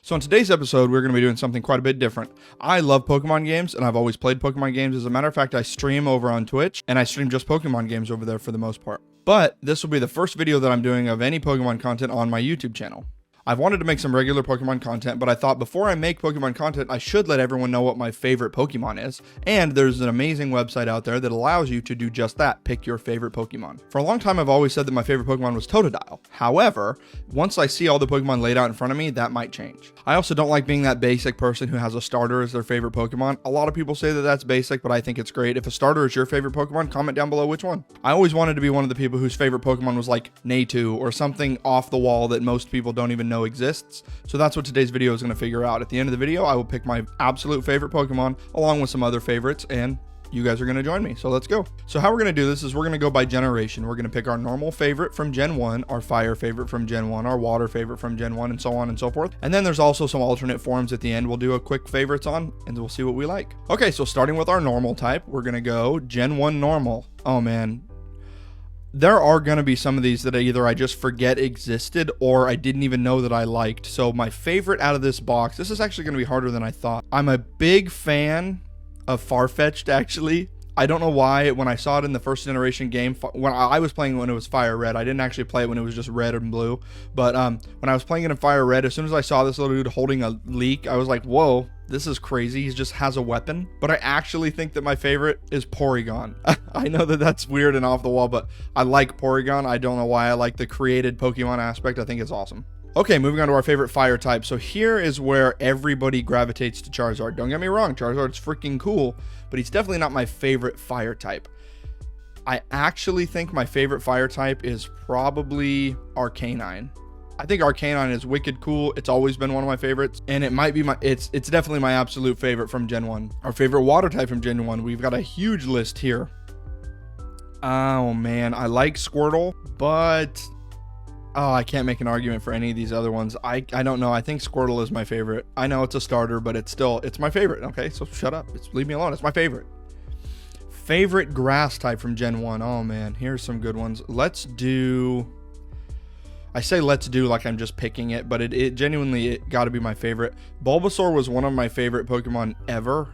So in today's episode, we're going to be doing something quite a bit different. I love Pokemon games, and I've always played Pokemon games. As a matter of fact, I stream over on Twitch, and I stream just Pokemon games over there for the most part. But this will be the first video that I'm doing of any Pokemon content on my YouTube channel. I've wanted to make some regular Pokemon content, but I thought before I make Pokemon content, I should let everyone know what my favorite Pokemon is. And there's an amazing website out there that allows you to do just that, pick your favorite Pokemon. For a long time, I've always said that my favorite Pokemon was Totodile. However, once I see all the Pokemon laid out in front of me, that might change. I also don't like being that basic person who has a starter as their favorite Pokemon. A lot of people say that that's basic, but I think it's great. If a starter is your favorite Pokemon, comment down below which one. I always wanted to be one of the people whose favorite Pokemon was like Natu or something off the wall that most people don't even know exists. So that's what today's video is going to figure out. At the end of the video, I will pick my absolute favorite Pokemon along with some other favorites, and you guys are going to join me. So let's go. So how we're going to do this is we're going to go by generation. We're going to pick our normal favorite from Gen 1, our fire favorite from Gen 1, our water favorite from Gen 1, and so on and so forth. And then there's also some alternate forms at the end we'll do a quick favorites on, and we'll see what we like. Okay, so starting with our normal type, we're going to go Gen 1 normal. Oh man. There are going to be some of these that either I just forget existed or I didn't even know that I liked. So my favorite out of this box, this is actually going to be harder than I thought. I'm a big fan of Farfetch'd, actually. I don't know why. When I saw it in the first generation game, when I was playing when it was Fire Red, I didn't actually play it when it was just red and blue. But when I was playing it in Fire Red, as soon as I saw this little dude holding a leak, I was like, whoa, this is crazy. He just has a weapon. But I actually think that my favorite is Porygon. I know that that's weird and off the wall, but I like Porygon. I don't know why. I like the created Pokemon aspect. I think it's awesome. Okay, moving on to our favorite fire type. So here is where everybody gravitates to Charizard. Don't get me wrong, Charizard's freaking cool, but he's definitely not my favorite fire type. I actually think my favorite fire type is probably Arcanine. I think Arcanine is wicked cool. It's always been one of my favorites, and it might be it's definitely my absolute favorite from Gen 1. Our favorite water type from Gen 1, we've got a huge list here. Oh man, I like Squirtle, but I can't make an argument for any of these other ones. I don't know. I think Squirtle is my favorite. I know it's a starter, but it's my favorite. Okay, so shut up. Leave me alone. It's my favorite. Favorite grass type from Gen 1. Oh man, here's some good ones. I say let's do like I'm just picking it, but it genuinely got to be my favorite. Bulbasaur was one of my favorite Pokemon ever.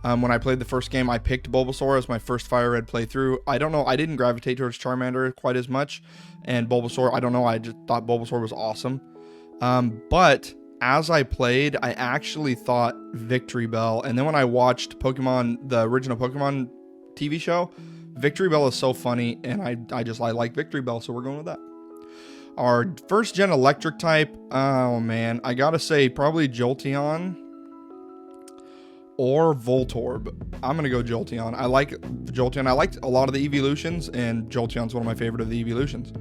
When I played the first game, I picked Bulbasaur as my first Fire Red playthrough. I don't know. I didn't gravitate towards Charmander quite as much. And Bulbasaur, I don't know. I just thought Bulbasaur was awesome. But as I played, I actually thought Victory Bell. And then when I watched Pokemon, the original Pokemon TV show, Victory Bell is so funny. And I like Victory Bell. So we're going with that. Our first gen electric type. Oh man, I gotta say probably Jolteon or Voltorb. I'm gonna go Jolteon. I like Jolteon. I liked a lot of the evolutions, and Jolteon's one of my favorite of the evolutions.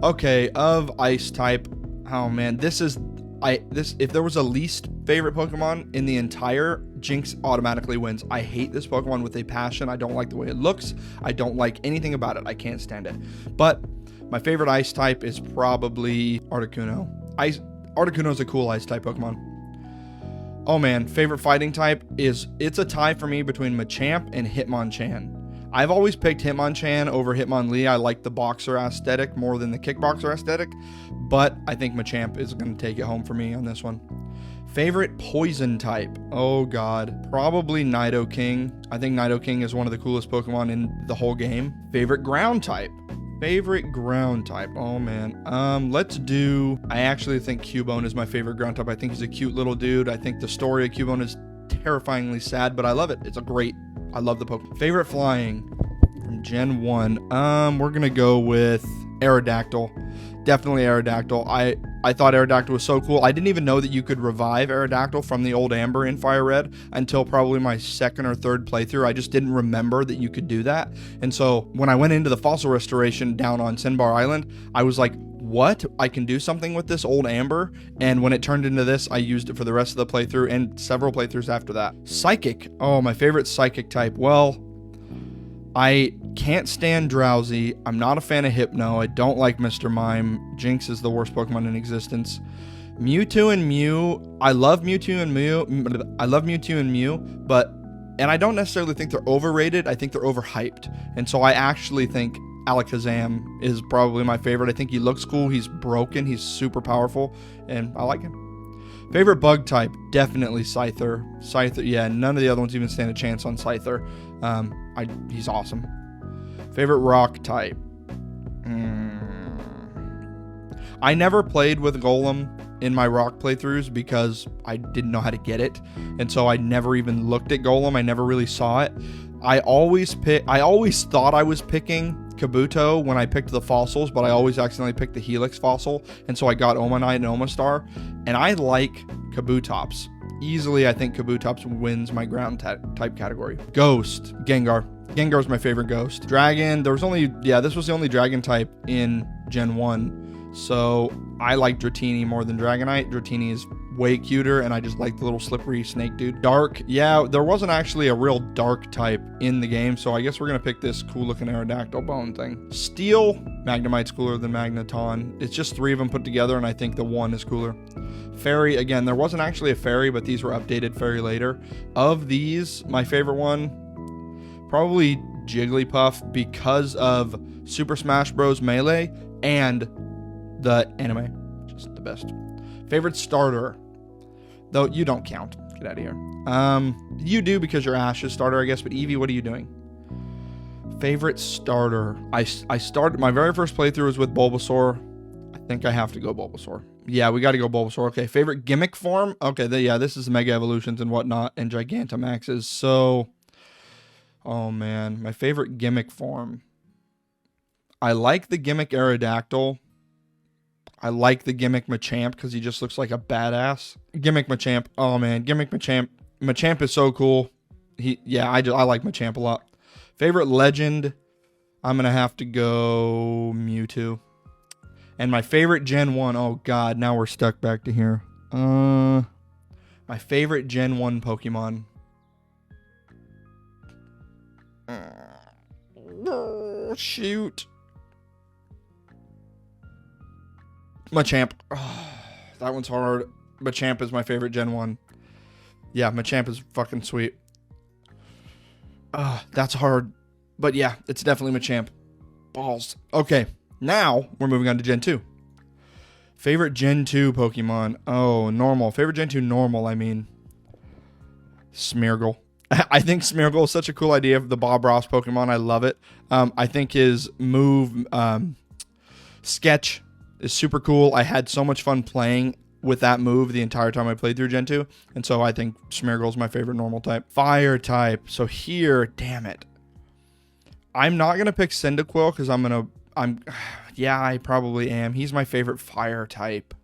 Okay, of ice type. Oh man, if there was a least favorite Pokemon in the entire, Jinx automatically wins. I hate this Pokemon with a passion. I don't like the way it looks. I don't like anything about it. I can't stand it. But my favorite ice type is probably Articuno. Articuno is a cool ice type Pokemon. Oh man, favorite fighting type it's a tie for me between Machamp and Hitmonchan. I've always picked Hitmonchan over Hitmonlee. I like the boxer aesthetic more than the kickboxer aesthetic, but I think Machamp is going to take it home for me on this one. Favorite poison type. Oh god, probably Nidoking. I think Nidoking is one of the coolest Pokemon in the whole game. Favorite ground type. Oh man. I actually think Cubone is my favorite ground type. I think he's a cute little dude. I think the story of Cubone is terrifyingly sad, but I love it. I love the Pokemon. Favorite flying from Gen 1. We're gonna go with Aerodactyl. Definitely Aerodactyl. I thought Aerodactyl was so cool. I didn't even know that you could revive Aerodactyl from the old Amber in Fire Red until probably my second or third playthrough. I just didn't remember that you could do that. And so when I went into the fossil restoration down on Sinbar Island, I was like, what? I can do something with this old Amber? And when it turned into this, I used it for the rest of the playthrough and several playthroughs after that. Psychic. Oh, my favorite Psychic type. Well, I can't stand Drowsy. I'm not a fan of Hypno. I don't like Mr. Mime. Jinx is the worst Pokemon in existence. Mewtwo and Mew. I love Mewtwo and Mew. And I don't necessarily think they're overrated. I think they're overhyped. And so I actually think Alakazam is probably my favorite. I think he looks cool. He's broken. He's super powerful. And I like him. Favorite bug type, definitely Scyther. Scyther, yeah, none of the other ones even stand a chance on Scyther. He's awesome. Favorite rock type. I never played with Golem in my rock playthroughs because I didn't know how to get it, and so I never even looked at Golem. I never really saw it. I always thought I was picking Kabuto when I picked the fossils, but I always accidentally picked the Helix fossil, and so I got Omanite and Omastar, and I like Kabutops. Easily, I think Kabutops wins my ground type category. Ghost, Gengar. Gengar's my favorite ghost. Dragon, this was the only dragon type in Gen 1, so I like Dratini more than Dragonite. Dratini is way cuter, and I just like the little slippery snake dude. Dark, yeah, there wasn't actually a real dark type in the game, so I guess we're gonna pick this cool looking Aerodactyl bone thing. Steel, Magnemite's cooler than Magneton. It's just 3 of them put together, and I think the 1 is cooler. Fairy, again, there wasn't actually a fairy, but these were updated fairy later. Of these, my favorite one, probably Jigglypuff, because of Super Smash Bros. Melee and the anime. Just the best. Favorite starter, though you don't count. Get out of here. You do because you're Ash's starter, I guess, but Eevee, what are you doing? Favorite starter. I started, my very first playthrough was with Bulbasaur. I think I have to go Bulbasaur. Yeah, we got to go Bulbasaur. Okay, favorite gimmick form. Okay, yeah, this is Mega Evolutions and whatnot and Gigantamaxes. So, oh man, my favorite gimmick form. I like the gimmick Aerodactyl. I like the gimmick Machamp because he just looks like a badass. Gimmick Machamp. Oh man, gimmick Machamp. Machamp is so cool. I like Machamp a lot. Favorite legend. I'm gonna have to go Mewtwo. And my favorite Gen 1. Oh god, now we're stuck back to here. My favorite Gen 1 Pokemon. Shoot. Machamp. Oh, that one's hard. Machamp is my favorite Gen 1. Yeah, Machamp is fucking sweet. That's hard. But yeah, it's definitely Machamp. Balls. Okay, now we're moving on to Gen 2. Favorite Gen 2 Pokemon. Oh, normal. Favorite Gen 2 normal, I mean. Smeargle. I think Smeargle is such a cool idea for the Bob Ross Pokemon. I love it. I think his move, Sketch, is super cool. I had so much fun playing with that move the entire time I played through Gen 2. And so I think Smeargle is my favorite normal type. Fire type. So here, damn it. I'm not going to pick Cyndaquil because yeah, I probably am. He's my favorite fire type.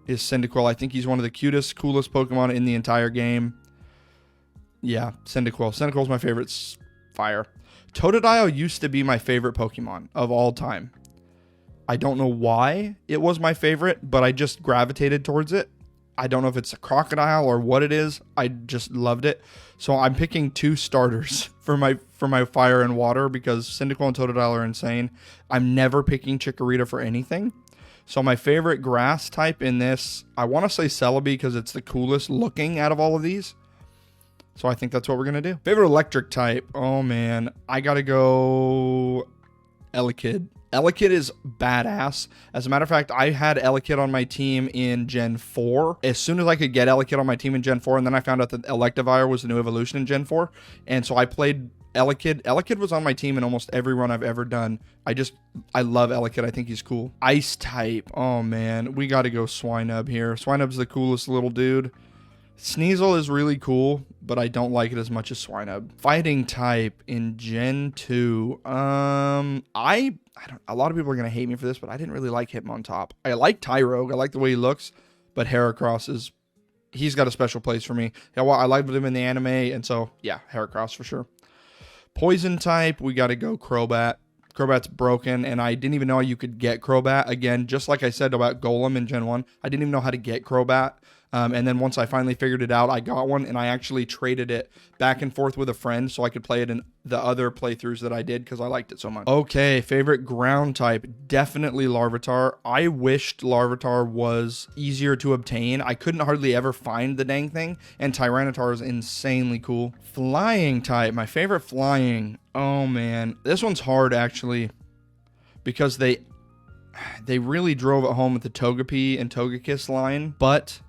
Is Cyndaquil. I think he's one of the cutest, coolest Pokemon in the entire game. Yeah, Cyndaquil. Cyndaquil is my favorite fire. Totodile used to be my favorite Pokemon of all time. I don't know why it was my favorite, but I just gravitated towards it. I don't know if it's a crocodile or what it is. I just loved it. So I'm picking 2 starters for my fire and water because Cyndaquil and Totodile are insane. I'm never picking Chikorita for anything. So my favorite grass type in this, I want to say Celebi because it's the coolest looking out of all of these. So I think that's what we're going to do. Favorite electric type. Oh man, I got to go Elekid. Elekid is badass. As a matter of fact, I had Elekid on my team in Gen 4. As soon as I could get Elekid on my team in Gen 4, and then I found out that Electivire was the new evolution in Gen 4. And so I played Elekid. Elekid was on my team in almost every run I've ever done. I love Elekid. I think he's cool. Ice type. Oh man, we got to go Swinub here. Swinub's the coolest little dude. Sneasel is really cool, but I don't like it as much as Swinub. Fighting type in Gen 2. A lot of people are going to hate me for this, but I didn't really like Hitmontop. I like Tyrogue. I like the way he looks, but Heracross he's got a special place for me. Yeah, well, I liked him in the anime, and so, yeah, Heracross for sure. Poison type, we got to go Crobat. Crobat's broken, and I didn't even know you could get Crobat. Again, just like I said about Golem in Gen 1, I didn't even know how to get Crobat. And then once I finally figured it out, I got one, and I actually traded it back and forth with a friend so I could play it in the other playthroughs that I did because I liked it so much. Okay, favorite ground type, definitely Larvitar. I wished Larvitar was easier to obtain. I couldn't hardly ever find the dang thing, and Tyranitar is insanely cool. Flying type, my favorite flying. Oh man, this one's hard actually because they really drove it home with the Togepi and Togekiss line, but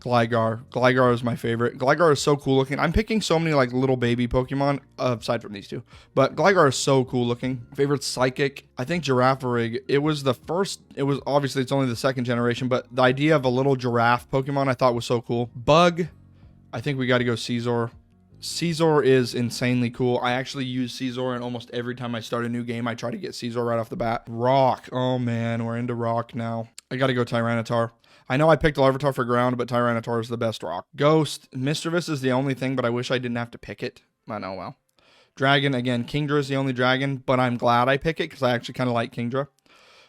Gligar. Gligar is my favorite. Gligar is so cool looking. I'm picking so many like little baby Pokemon, aside from these two. But Gligar is so cool looking. Favorite Psychic. I think Girafarig. It was the first, it was obviously it's only the second generation, but the idea of a little giraffe Pokemon I thought was so cool. Bug. I think we got to go Caesar. Caesar is insanely cool. I actually use Caesar, and almost every time I start a new game, I try to get Caesar right off the bat. Rock. Oh man, we're into rock now. I got to go Tyranitar. I know I picked Larvitar for ground, but Tyranitar is the best rock. Ghost. Mischievous is the only thing, but I wish I didn't have to pick it. But oh well. Dragon, again, Kingdra is the only dragon, but I'm glad I pick it because I actually kind of like Kingdra.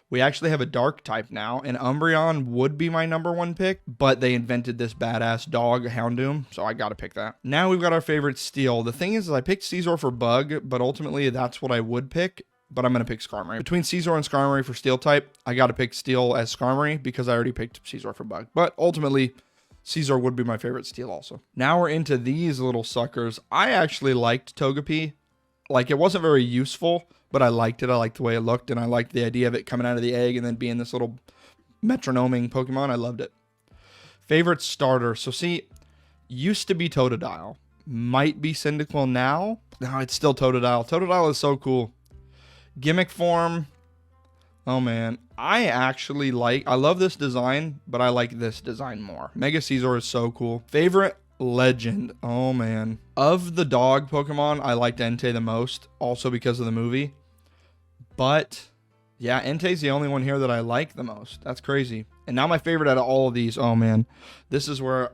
We actually have a dark type now, and Umbreon would be my number one pick, but they invented this badass dog, Houndoom, so I gotta pick that. Now we've got our favorite Steel. The thing is I picked Caesar for Bug, but ultimately that's what I would pick, but I'm gonna pick Skarmory. Between Caesar and Skarmory for Steel type, I gotta pick Steel as Skarmory because I already picked Caesar for Bug, but ultimately Caesar would be my favorite Steel also. Now we're into these little suckers. I actually liked Togepi. Like, it wasn't very useful, but I liked it. I liked the way it looked, and I liked the idea of it coming out of the egg and then being this little metronoming Pokemon. I loved it. Favorite starter. So, see, used to be Totodile. Might be Cyndaquil now. No, it's still Totodile. Totodile is so cool. Gimmick form. Oh, man. I love this design, but I like this design more. Mega Caesar is so cool. Favorite legend. Oh man. Of the dog Pokemon, I liked Entei the most, also because of the movie. But yeah, Entei's the only one here that I like the most. That's crazy. And now my favorite out of all of these. Oh man. This is where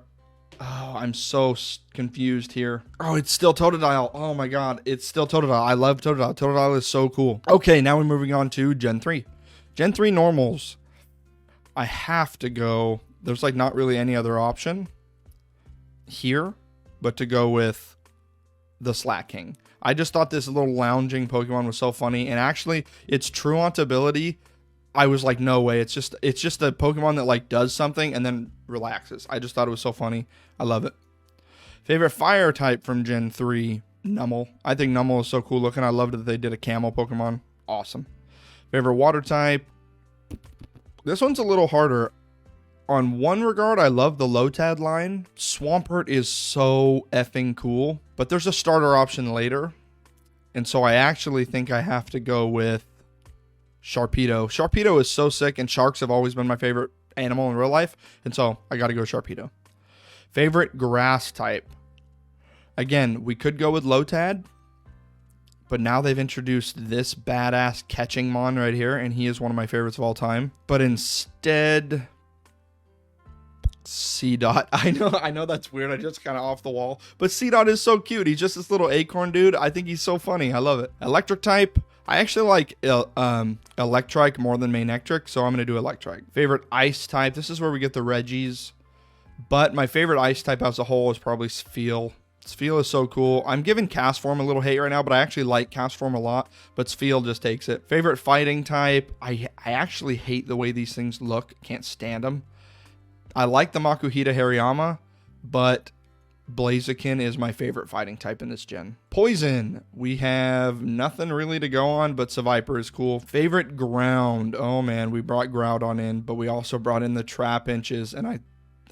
I'm so confused here. Oh, it's still Totodile. Oh my god. It's still Totodile. I love Totodile. Totodile is so cool. Okay, now we're moving on to Gen 3. Gen 3 normals. I have to go. There's like not really any other option here, but to go with the Slaking. I just thought this little lounging Pokemon was so funny, and actually its Truant ability, I was like, no way, it's just a Pokemon that like does something and then relaxes. I just thought it was so funny. I love it. Favorite fire type from Gen 3, Numel. I think Numel is so cool looking. I loved that they did a camel Pokemon. Awesome. Favorite water type. This one's a little harder. On one regard, I love the Lotad line. Swampert is so effing cool, but there's a starter option later. And so I actually think I have to go with Sharpedo. Sharpedo is so sick, and sharks have always been my favorite animal in real life. And so I got to go Sharpedo. Favorite grass type. Again, we could go with Lotad, but now they've introduced this badass catching mon right here, and he is one of my favorites of all time. But instead, C-Dot. I know that's weird. I just kind of off the wall. But C-Dot is so cute. He's just this little acorn dude. I think he's so funny. I love it. Electric type. I actually like Electrike more than Manectric, so I'm going to do Electrike. Favorite ice type. This is where we get the Reggies. But my favorite ice type as a whole is probably Spheal. Spheal is so cool. I'm giving Castform a little hate right now, but I actually like Castform a lot. But Spheal just takes it. Favorite fighting type. I actually hate the way these things look. Can't stand them. I like the Makuhita Hariyama, but Blaziken is my favorite fighting type in this gen. Poison. We have nothing really to go on, but Seviper is cool. Favorite ground. Oh man, we brought Groudon in, but we also brought in the Trapinches, and I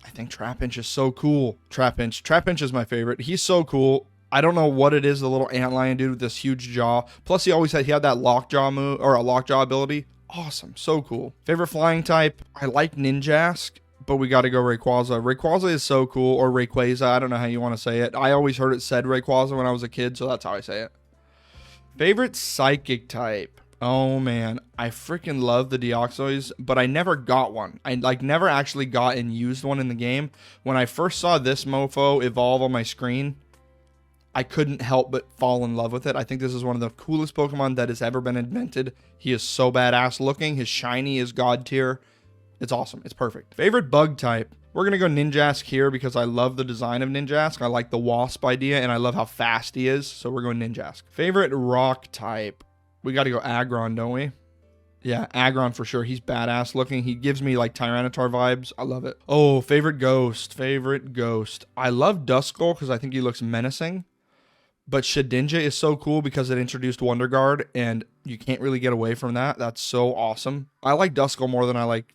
think Trapinch is so cool. Trapinch is my favorite. He's so cool. I don't know what it is, the little antlion dude with this huge jaw. Plus he had that lockjaw move, or a lockjaw ability. Awesome. So cool. Favorite flying type. I like Ninjask, but we got to go Rayquaza. Rayquaza is so cool, or Rayquaza. I don't know how you want to say it. I always heard it said Rayquaza when I was a kid, so that's how I say it. Favorite psychic type. Oh man, I freaking love the Deoxys, but I never got one. I never actually got and used one in the game. When I first saw this mofo evolve on my screen, I couldn't help but fall in love with it. I think this is one of the coolest Pokemon that has ever been invented. He is so badass looking. His shiny is god tier. It's awesome. It's perfect. Favorite bug type. We're going to go Ninjask here because I love the design of Ninjask. I like the wasp idea, and I love how fast he is, so we're going Ninjask. Favorite rock type. We got to go Aggron, don't we? Yeah, Aggron for sure. He's badass looking. He gives me like Tyranitar vibes. I love it. Oh, favorite ghost. I love Duskull because I think he looks menacing. But Shedinja is so cool because it introduced Wonder Guard, and you can't really get away from that. That's so awesome. I like Duskull more than I like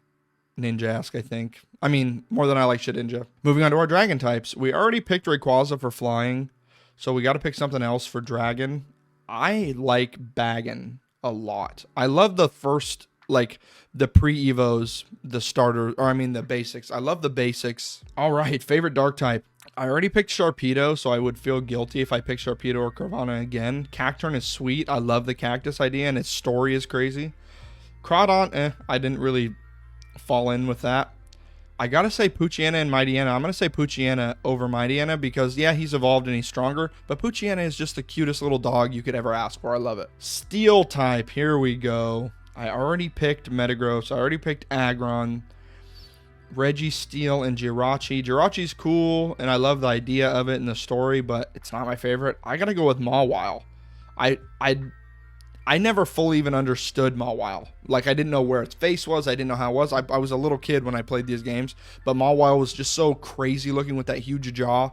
Ninjask, I think. I mean, more than I like Shedinja. Moving on to our dragon types. We already picked Rayquaza for flying, so we got to pick something else for dragon. I like Bagon a lot. I love the first, like, the pre-evos, the starter, or I mean the basics. I love the basics. All right, favorite dark type. I already picked Sharpedo, so I would feel guilty if I picked Sharpedo or Carvanha again. Cacturne is sweet. I love the cactus idea, and its story is crazy. Crawdon, I didn't really fall in with that. I gotta say Poochyena and Mightyena. I'm gonna say Poochyena over Mightyena because, yeah, he's evolved and he's stronger, but Poochyena is just the cutest little dog you could ever ask for. I love it. Steel type, here we go. I already picked Metagross. I already picked Aggron, Registeel, and Jirachi. Jirachi's cool, and I love the idea of it and the story, but it's not my favorite. I gotta go with Mawile. I never fully even understood Mawile. Like, I didn't know where its face was. I didn't know how it was. I was a little kid when I played these games, but Mawile was just so crazy looking with that huge jaw.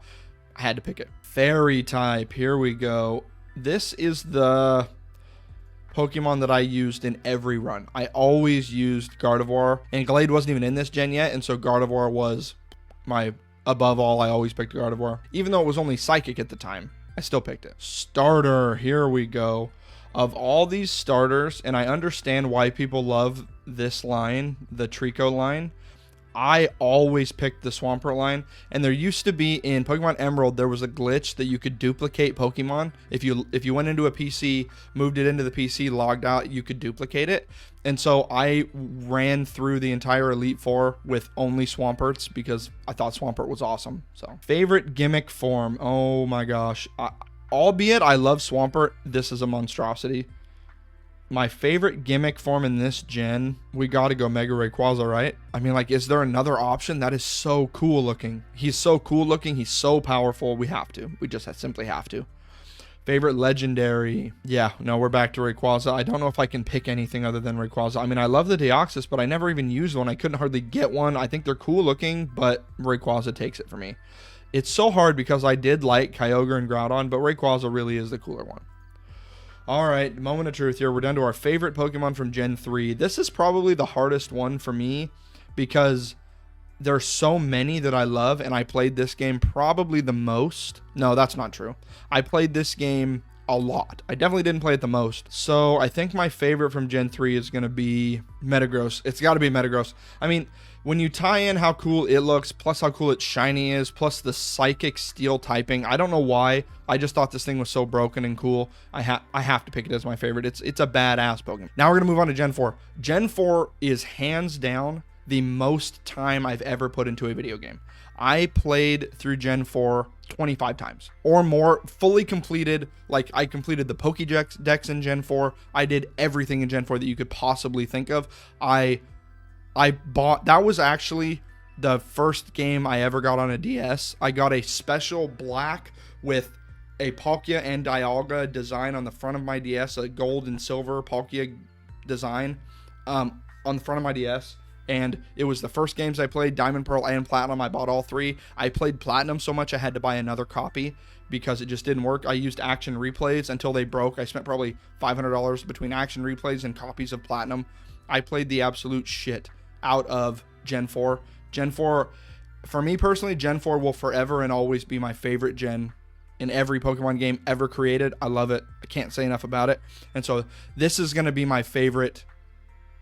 I had to pick it. Fairy type, here we go. This is the Pokemon that I used in every run. I always used Gardevoir, and Glade wasn't even in this gen yet, and so Gardevoir was my above all. I always picked Gardevoir. Even though it was only Psychic at the time, I still picked it. Starter, here we go. Of all these starters, and I understand why people love this line, the Trico line, I always picked the Swampert line. And there used to be, in Pokemon Emerald, there was a glitch that you could duplicate Pokemon. If you went into a PC, moved it into the PC, logged out, you could duplicate it. And so I ran through the entire Elite Four with only Swamperts because I thought Swampert was awesome. So, favorite gimmick form. Oh my gosh. Albeit I love Swampert, this is a monstrosity. My favorite gimmick form in this gen, we gotta go Mega Rayquaza, right? I mean, like, is there another option? That is so cool looking. He's so cool looking. He's so powerful. We have to. We just simply have to. Favorite legendary. Yeah, no, we're back to Rayquaza. I don't know if I can pick anything other than Rayquaza. I mean, I love the Deoxys, but I never even used one. I couldn't hardly get one. I think they're cool looking, but Rayquaza takes it for me. It's so hard because I did like Kyogre and Groudon, but Rayquaza really is the cooler one. All right, moment of truth here. We're down to our favorite Pokemon from Gen 3. This is probably the hardest one for me because there's so many that I love, and I played this game probably the most. No, that's not true. I played this game a lot. I definitely didn't play it the most. So I think my favorite from Gen 3 is going to be Metagross. It's got to be Metagross. I mean, when you tie in how cool it looks, plus how cool its shiny is, plus the psychic steel typing, I don't know why. I just thought this thing was so broken and cool. I have to pick it as my favorite. It's a badass Pokemon. Now we're going to move on to Gen 4. Gen 4 is hands down the most time I've ever put into a video game. I played through Gen 4 25 times or more, fully completed. Like, I completed the Pokédex in Gen 4. I did everything in Gen 4 that you could possibly think of. I bought, that was actually the first game I ever got on a DS. I got a special black with a Palkia and Dialga design on the front of my DS, a gold and silver Palkia design on the front of my DS. And it was the first games I played, Diamond, Pearl, and Platinum. I bought all three. I played Platinum so much I had to buy another copy because it just didn't work. I used action replays until they broke. I spent probably $500 between action replays and copies of Platinum. I played the absolute shit out of Gen 4. Gen 4, for me personally, Gen 4 will forever and always be my favorite gen in every Pokemon game ever created. I love it. I can't say enough about it. And so this is going to be my favorite,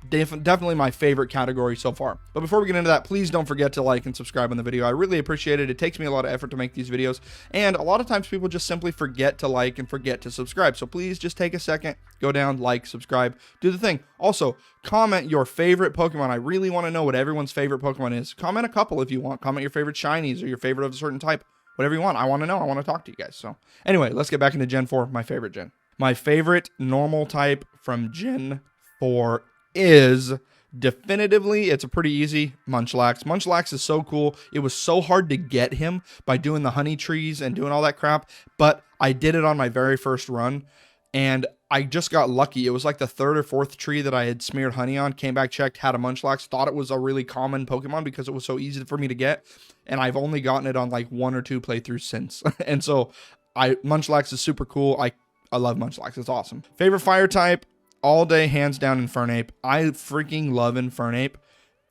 definitely my favorite category so far. But before we get into that, please don't forget to like and subscribe on the video. I really appreciate it. It takes me a lot of effort to make these videos, and a lot of times people just simply forget to like and forget to subscribe. So please just take a second, go down, like, subscribe, do the thing. Also, comment your favorite Pokemon. I really want to know what everyone's favorite Pokemon is. Comment a couple if you want. Comment your favorite shinies or your favorite of a certain type. Whatever you want. I want to know. I want to talk to you guys. So anyway, let's get back into Gen 4, my favorite gen. My favorite normal type from Gen 4 is definitively, it's a pretty easy, Munchlax. Munchlax is so cool. It was so hard to get him by doing the honey trees and doing all that crap, but I did it on my very first run, and I just got lucky. It was like the third or fourth tree that I had smeared honey on, came back, checked, had a Munchlax, thought it was a really common Pokemon because it was so easy for me to get, and I've only gotten it on like 1 or 2 playthroughs since. And so Munchlax is super cool. I love Munchlax. It's awesome. Favorite fire type, all day, hands down, Infernape. I freaking love Infernape.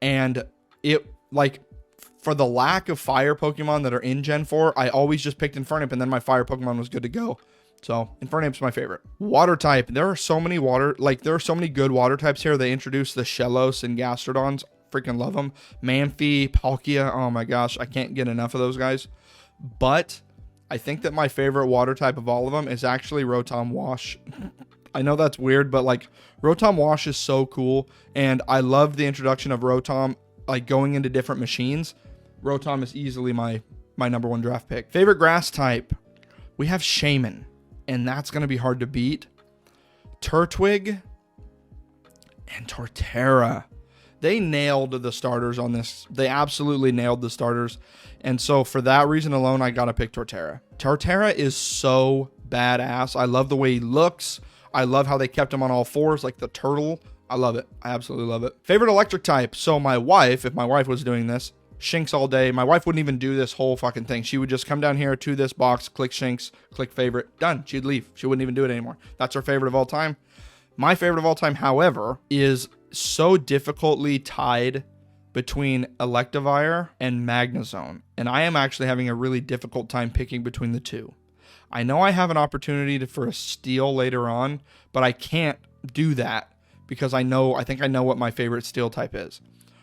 And it, like, for the lack of fire Pokemon that are in Gen 4, I always just picked Infernape, and then my fire Pokemon was good to go. So Infernape's my favorite. Water type. There are so many good water types here. They introduced the Shellos and Gastrodons. Freaking love them. Manphy, Palkia. Oh my gosh, I can't get enough of those guys. But I think that my favorite water type of all of them is actually Rotom Wash. I know that's weird, but like Rotom Wash is so cool, and I love the introduction of Rotom, like going into different machines. Rotom is easily my number one draft pick. Favorite grass type, we have Shaman, and that's going to be hard to beat. Turtwig and Torterra. They nailed the starters on this. They absolutely nailed the starters. And so for that reason alone, I got to pick Torterra. Torterra is so badass. I love the way he looks. I love how they kept him on all fours like the turtle. I love it. I absolutely love it. Favorite electric type. So my wife, if my wife was doing this, Shinx all day. My wife wouldn't even do this whole fucking thing. She would just come down here to this box, click Shinx, click favorite, done. She'd leave. She wouldn't even do it anymore. That's her favorite of all time. My favorite of all time, however, is so difficultly tied between Electivire and Magnezone. And I am actually having a really difficult time picking between the two. I know I have an opportunity for a steal later on, but I can't do that because I think I know what my favorite steel type is.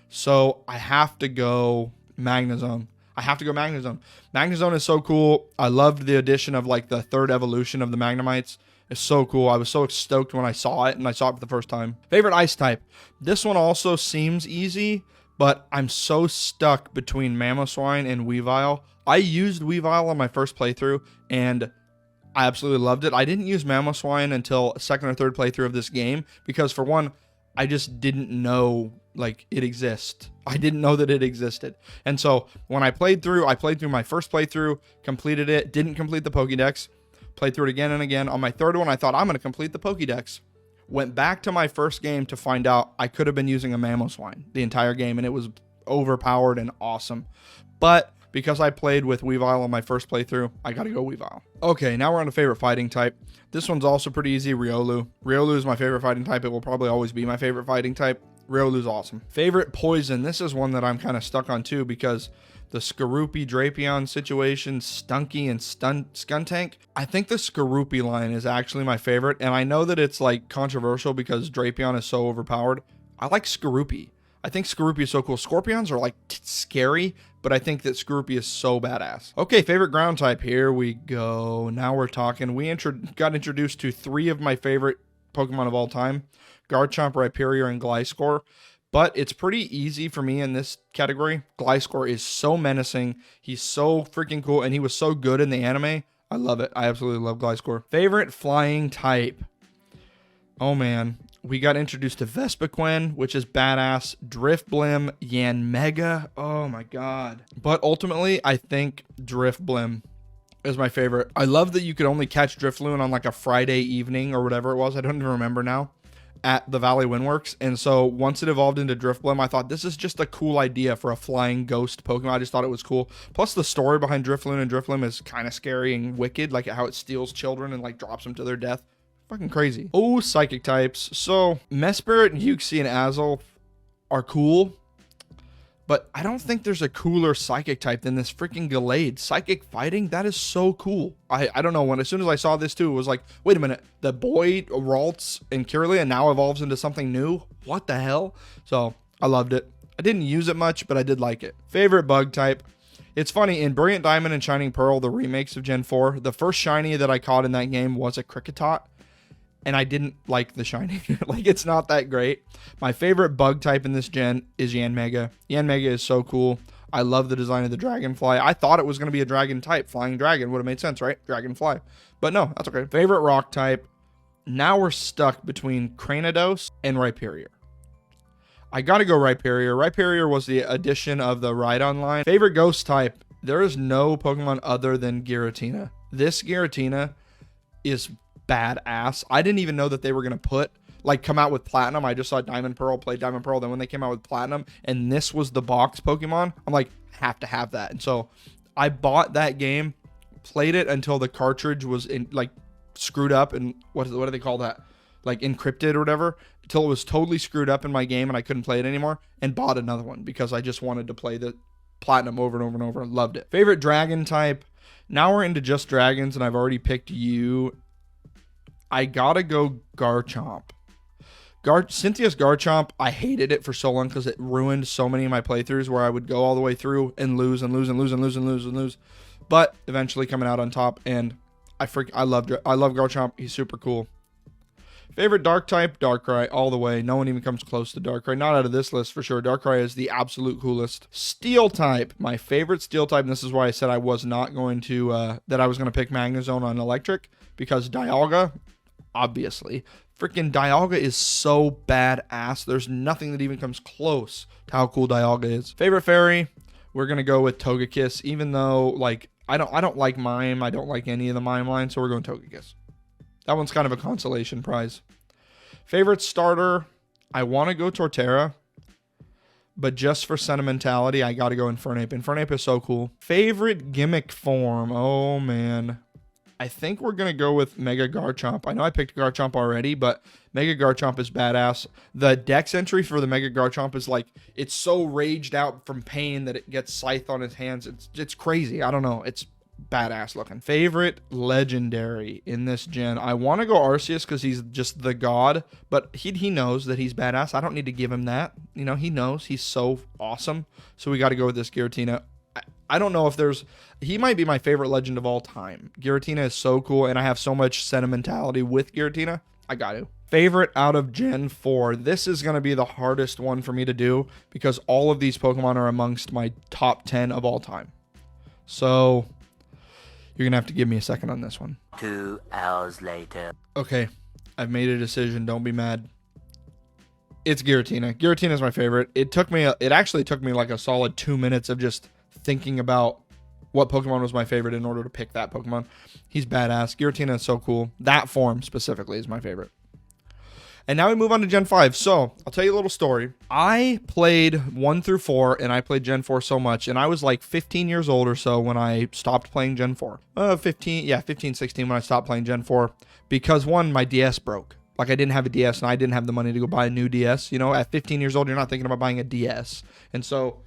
So I have to go Magnezone. Magnezone is so cool. I loved the addition of like the third evolution of the Magnemites. It's so cool. I was so stoked when I saw it, and I saw it for the first time. Favorite ice type. This one also seems easy, but I'm so stuck between Mamoswine and Weavile. I used Weavile on my first playthrough, and I absolutely loved it. I didn't use Mamoswine until second or third playthrough of this game, because for one, I just didn't know like it exists. I didn't know that it existed. And so when I played through my first playthrough, completed it, didn't complete the Pokédex, played through it again and again. On my third one, I thought I'm going to complete the Pokédex. Went back to my first game to find out I could have been using a Mamoswine the entire game, and it was overpowered and awesome. But because I played with Weavile on my first playthrough, I got to go Weavile. Okay, now we're on a favorite fighting type. This one's also pretty easy, Riolu. Riolu is my favorite fighting type. It will probably always be my favorite fighting type. Riolu's awesome. Favorite poison. This is one that I'm kind of stuck on too, because the Skorupi Drapion situation, Stunky and Skuntank. I think the Skorupi line is actually my favorite, and I know that it's like controversial because Drapion is so overpowered. I like Skorupi. I think Skorupi is so cool. Scorpions are like scary, but I think that Skorupi is so badass. Okay, favorite ground type. Here we go. Now we're talking. We got introduced to 3 of my favorite Pokemon of all time: Garchomp, Rhyperior, and Gliscor. But it's pretty easy for me in this category. Gliscor is so menacing. He's so freaking cool, and he was so good in the anime. I love it. I absolutely love Gliscor. Favorite flying type. Oh, man. We got introduced to Vespiquen, which is badass. Drifblim, Yanmega. Oh, my God. But ultimately, I think Drifblim is my favorite. I love that you could only catch Drifloon on like a Friday evening or whatever it was. I don't even remember now. At the Valley Windworks. And so once it evolved into Drifblim, I thought this is just a cool idea for a flying ghost Pokemon. I just thought it was cool. Plus the story behind Drifloon and Drifblim is kind of scary and wicked, like how it steals children and like drops them to their death. Fucking crazy. Oh, psychic types. So Mesprit, Uxie, and Azel are cool, but I don't think there's a cooler psychic type than this freaking Gallade. Psychic fighting, that is so cool. I don't know, as soon as I saw this too, it was like, wait a minute, the boy Ralts and Kirlia now evolves into something new? What the hell? So I loved it. I didn't use it much, but I did like it. Favorite bug type. It's funny, in Brilliant Diamond and Shining Pearl, the remakes of Gen 4, the first shiny that I caught in that game was a Kricketot. And I didn't like the shiny. Like, it's not that great. My favorite bug type in this gen is Yanmega. Yanmega is so cool. I love the design of the dragonfly. I thought it was going to be a dragon type. Flying dragon would have made sense, right? Dragonfly. But no, that's okay. Favorite rock type. Now we're stuck between Cranidos and Rhyperior. I got to go Rhyperior. Rhyperior was the addition of the Rhydon line. Favorite ghost type. There is no Pokemon other than Giratina. This Giratina is badass. I didn't even know that they were going to come out with Platinum. I just saw Diamond Pearl, played Diamond Pearl. Then when they came out with Platinum and this was the box Pokemon, I'm like, have to have that. And so I bought that game played it until the cartridge was screwed up, and what do they call that? Like encrypted or whatever, until it was totally screwed up in my game and I couldn't play it anymore, and bought another one because I just wanted to play the platinum over and over and over. Loved it. Favorite dragon type. Now we're into just dragons, and I've already picked you. I gotta go Garchomp. Cynthia's Garchomp, I hated it for so long because it ruined so many of my playthroughs where I would go all the way through and lose and lose and lose and lose and lose and lose. But eventually coming out on top, and I love Garchomp. He's super cool. Favorite dark type, Darkrai, all the way. No one even comes close to Darkrai. Not out of this list for sure. Darkrai is the absolute coolest. Steel type, my favorite steel type, and this is why I said I was not going to, that I was going to pick Magnezone on electric, because Dialga, obviously. Freaking Dialga is so badass. There's nothing that even comes close to how cool Dialga is. Favorite fairy, we're going to go with Togekiss, even though, like, I don't like Mime. I don't like any of the Mime lines, so we're going Togekiss. That one's kind of a consolation prize. Favorite starter, I want to go Torterra, but just for sentimentality, I got to go Infernape. Infernape is so cool. Favorite gimmick form, oh man. I think we're going to go with Mega Garchomp. I know I picked Garchomp already, but Mega Garchomp is badass. The dex entry for the Mega Garchomp is like, it's so raged out from pain that it gets Scythe on its hands. It's crazy. I don't know. It's badass looking. Favorite legendary in this gen. I want to go Arceus because he's just the god, but he knows that he's badass. I don't need to give him that. You know, he knows he's so awesome. So we got to go with this Giratina. I don't know if he might be my favorite legend of all time. Giratina is so cool, and I have so much sentimentality with Giratina. I got to. Favorite out of Gen 4. This is going to be the hardest one for me to do because all of these Pokemon are amongst my top 10 of all time. So you're going to have to give me a second on this one. 2 hours later. Okay, I've made a decision. Don't be mad. It's Giratina. Giratina is my favorite. It actually took me like a solid 2 minutes of just thinking about what Pokemon was my favorite in order to pick that Pokemon. He's badass. Giratina is so cool. That form specifically is my favorite. And now we move on to Gen 5. So I'll tell you a little story. I played 1 through 4, and I played Gen 4 so much, and I was like 15 years old or so when I stopped playing Gen 4. 15, 16 when I stopped playing Gen 4, because one, my DS broke. Like, I didn't have a DS, and I didn't have the money to go buy a new DS. You know, at 15 years old, you're not thinking about buying a DS. And so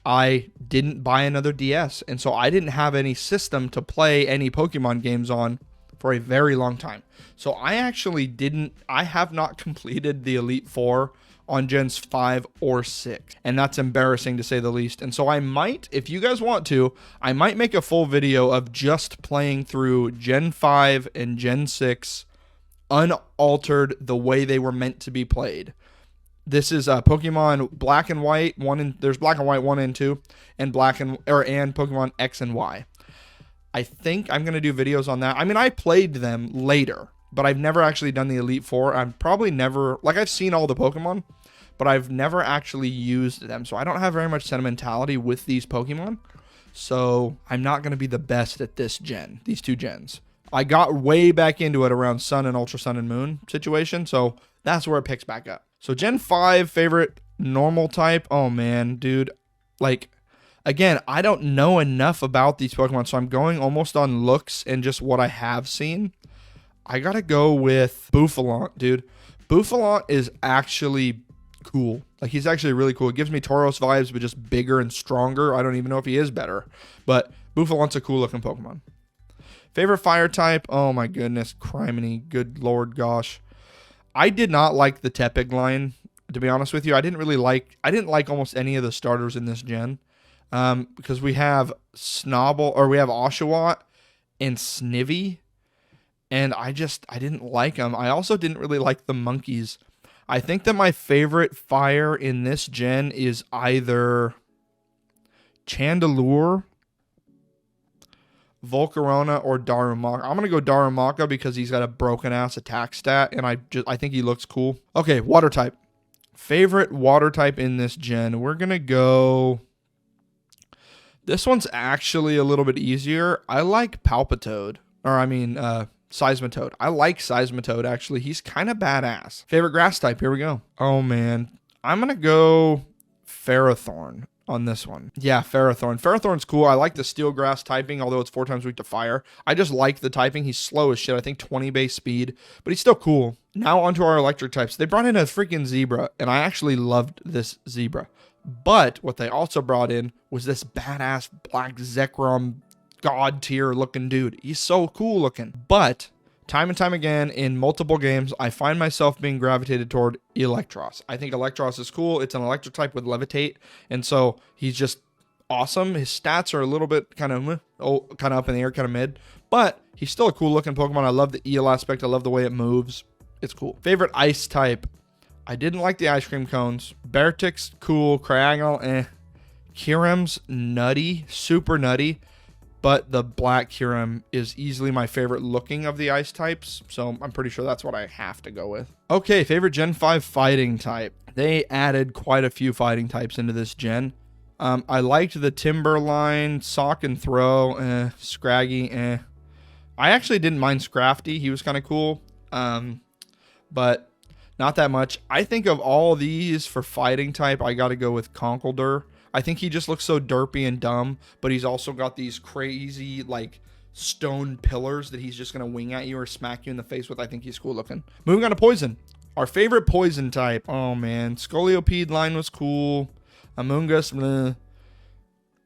I didn't buy another DS, and so I didn't have any system to play any Pokemon games on for a very long time. So I have not completed the Elite Four on Gens 5 or 6, and that's embarrassing to say the least. And so I might, if you guys want to, I might make a full video of just playing through Gen 5 and Gen 6 unaltered the way they were meant to be played. This is Pokemon Black and White 1 and there's Black and White 1 and 2, and and Pokemon X and Y. I think I'm gonna do videos on that. I mean, I played them later, but I've never actually done the Elite Four. I've probably never, like, I've seen all the Pokemon, but I've never actually used them. So I don't have very much sentimentality with these Pokemon. So I'm not gonna be the best at these two gens. I got way back into it around Sun and Ultra Sun and Moon situation, so that's where it picks back up. So Gen 5 favorite normal type. Oh man, dude. Like, again, I don't know enough about these Pokemon, so I'm going almost on looks and just what I have seen. I gotta go with Bouffalant, dude. Bouffalant is actually cool. Like, he's actually really cool. It gives me Tauros vibes, but just bigger and stronger. I don't even know if he is better, but Bouffalant's a cool looking Pokemon. Favorite fire type? Oh my goodness, criminy, good lord gosh. I did not like the Tepig line, to be honest with you. I didn't like almost any of the starters in this gen. Because we have we have Oshawott and Snivy, and I didn't like them. I also didn't really like the monkeys. I think that my favorite fire in this gen is either Chandelure, Volcarona, or Darumaka. I'm going to go Darumaka because he's got a broken ass attack stat, and I think he looks cool. Okay, water type. Favorite water type in this gen. We're going to go... This one's actually a little bit easier. I like Seismitoad. I like Seismitoad, actually. He's kind of badass. Favorite grass type. Here we go. Oh, man. I'm going to go Ferrothorn. on this one. Yeah, Ferrothorn. Ferrothorn's cool. I like the Steel Grass typing, although it's 4 times weak to fire. I just like the typing. He's slow as shit. I think 20 base speed, but he's still cool. Now onto our electric types. They brought in a freaking Zebra, and I actually loved this Zebra. But what they also brought in was this badass black Zekrom god tier looking dude. He's so cool looking. But time and time again in multiple games, I find myself being gravitated toward Electros. I think Electros is cool. It's an electric type with Levitate, and so he's just awesome. His stats are a little bit kind of up in the air, kind of mid, but he's still a cool looking Pokemon. I love the Eel aspect. I love the way it moves. It's cool. Favorite ice type. I didn't like the ice cream cones. Beartic's cool. Cryogonal, Kyurem's nutty, super nutty. But the black Kyurem is easily my favorite looking of the ice types, so I'm pretty sure that's what I have to go with. Okay, favorite Gen 5 fighting type. They added quite a few fighting types into this gen. I liked the Timberline, Sock and Throw, Scraggy, I actually didn't mind Scrafty. He was kind of cool, but not that much. I think of all these for fighting type, I got to go with Conkeldurr. I think he just looks so derpy and dumb, but he's also got these crazy, like, stone pillars that he's just going to wing at you or smack you in the face with. I think he's cool looking. Moving on to poison. Our favorite poison type. Oh, man. Scolipede line was cool. Amoonguss,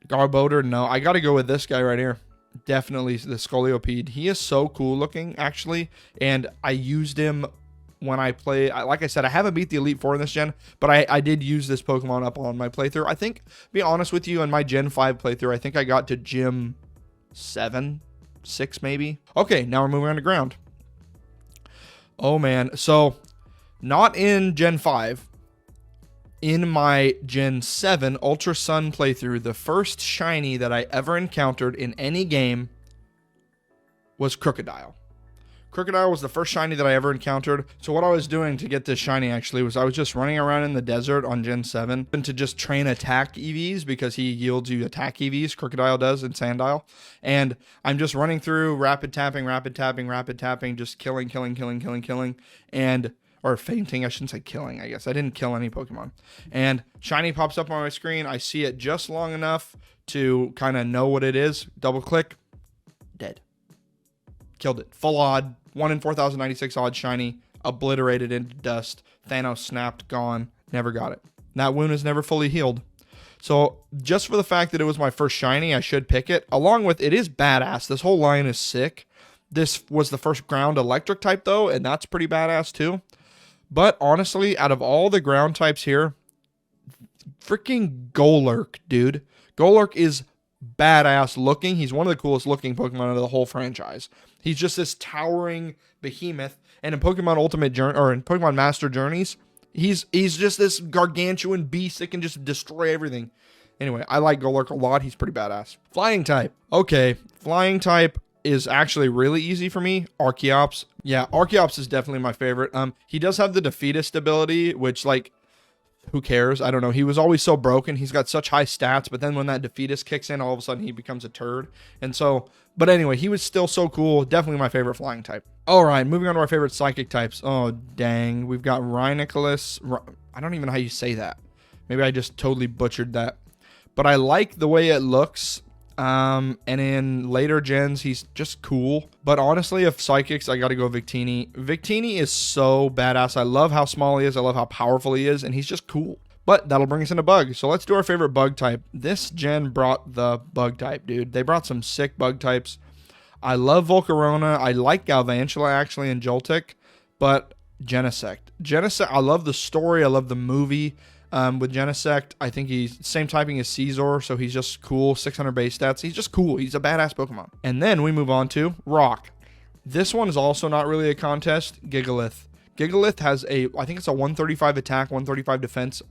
Garbodor, no. I got to go with this guy right here. Definitely the Scolipede. He is so cool looking, actually, and I used him when I play. Like I said, I haven't beat the Elite Four in this gen, but I did use this Pokemon up on my playthrough. I think, be honest with you, in my Gen 5 playthrough, I think I got to Gym 7, 6 maybe. Okay, now we're moving on to ground. Oh man, so not in Gen 5. In my Gen 7 Ultra Sun playthrough, the first shiny that I ever encountered in any game was Crocodile. Crocodile was the first shiny that I ever encountered. So what I was doing to get this shiny actually was I was just running around in the desert on Gen 7 and to just train attack EVs because he yields you attack EVs. Crocodile does in Sandile. And I'm just running through rapid tapping, just killing. Or fainting, I shouldn't say killing, I guess. I didn't kill any Pokemon. And shiny pops up on my screen. I see it just long enough to kind of know what it is. Double click. Dead. Killed it. Full odd. 1 in 4,096 odd shiny. Obliterated into dust. Thanos snapped. Gone. Never got it. That wound is never fully healed. So just for the fact that it was my first shiny, I should pick it. Along with, it is badass. This whole line is sick. This was the first ground electric type though, and that's pretty badass too. But honestly, out of all the ground types here, freaking Golurk, dude. Golurk is badass looking. He's one of the coolest looking Pokemon of the whole franchise. He's just this towering behemoth. And in Pokemon Ultimate Journey, or in Pokemon Master Journeys, he's just this gargantuan beast that can just destroy everything. Anyway, I like Golurk a lot. He's pretty badass. Flying type. Okay, flying type is actually really easy for me. Archeops. Yeah, Archeops is definitely my favorite. He does have the Defeatist ability, which, like, who cares? I don't know. He was always so broken. He's got such high stats, but then when that Defeatist kicks in, all of a sudden he becomes a turd. And so, but anyway, he was still so cool. Definitely my favorite flying type. All right, moving on to our favorite psychic types. Oh, dang. We've got Rhinoculus. I don't even know how you say that. Maybe I just totally butchered that. But I like the way it looks. And in later gens, he's just cool. But honestly, if psychics, I gotta go Victini. Victini is so badass. I love how small he is. I love how powerful he is. And he's just cool. But that'll bring us into bug. So let's do our favorite bug type. This gen brought the bug type, dude. They brought some sick bug types. I love Volcarona. I like Galvantula, actually, and Joltik. But Genesect. Genesect, I love the story. I love the movie. With Genesect, I think he's same typing as Caesar, so he's just cool. 600 base stats. He's just cool. He's a badass Pokemon. And then we move on to Rock. This one is also not really a contest. Gigalith. Gigalith has I think it's a 135 attack, 135 defense.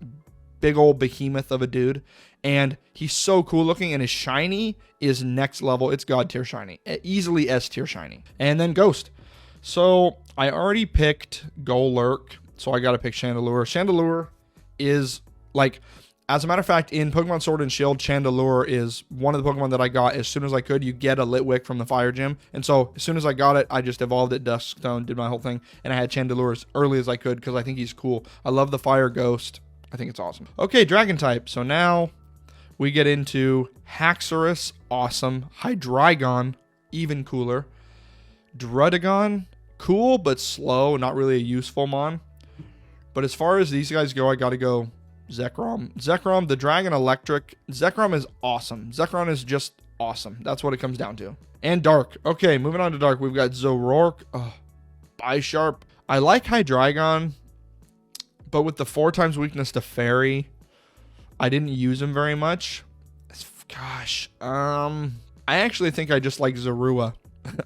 Big old behemoth of a dude. And he's so cool looking, and his shiny is next level. It's God tier shiny. Easily S tier shiny. And then Ghost. So I already picked Golurk, so I got to pick Chandelure. Chandelure is, like, as a matter of fact, in Pokemon Sword and Shield, Chandelure is one of the Pokemon that I got as soon as I could. You get a Litwick from the Fire Gym, and so as soon as I got it, I just evolved it, Duskstone, did my whole thing, and I had Chandelure as early as I could because I think he's cool. I love the Fire Ghost. I think it's awesome. Okay, Dragon type. So now We get into Haxorus, awesome. Hydreigon, even cooler. Druddigon, cool but slow, not really a useful mon. But as far as these guys go, I gotta go Zekrom. Zekrom, the Dragon Electric. Zekrom is awesome. Zekrom is just awesome. That's what it comes down to. And Dark. Okay, moving on to Dark. We've got Zoroark. Oh, Bisharp. I like Hydreigon, but with the 4 times weakness to Fairy, I didn't use him very much. Gosh, I actually think I just like Zorua.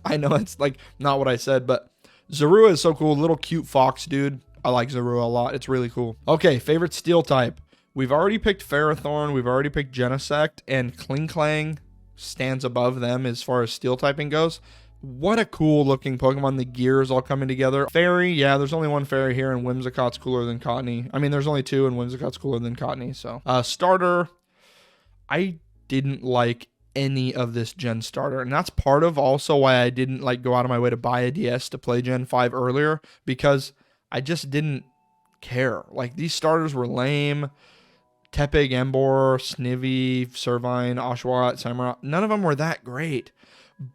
I know it's like not what I said, but Zorua is so cool. Little cute fox dude. I like Zorua a lot. It's really cool. Okay, favorite steel type. We've already picked Ferrothorn. We've already picked Genesect, and Klinklang stands above them as far as steel typing goes. What a cool looking Pokemon. The gears all coming together. Fairy, yeah, there's only one Fairy here, and Whimsicott's cooler than Cottony. I mean, there's only 2, and Whimsicott's cooler than Cottony. So, starter, I didn't like any of this Gen starter, and that's part of also why I didn't like go out of my way to buy a DS to play Gen 5 earlier, because I just didn't care. Like, these starters were lame. Tepig, Emboar, Snivy, Servine, Oshawott, Samurott, none of them were that great.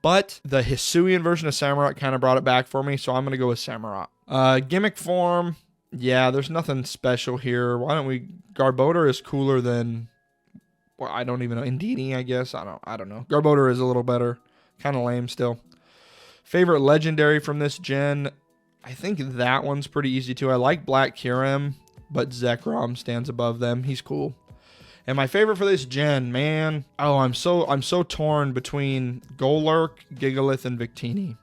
But the Hisuian version of Samurott kind of brought it back for me, so I'm going to go with Samurott. Gimmick form, yeah, there's nothing special here. Why don't we... Garbodor is cooler than... Well, I don't even know. Indeedee, I guess. I don't know. Garbodor is a little better. Kind of lame still. Favorite legendary from this gen, I think that one's pretty easy too. I like Black Kyurem, but Zekrom stands above them. He's cool. And my favorite for this gen, man, oh, I'm so torn between Golurk, Gigalith, and Victini.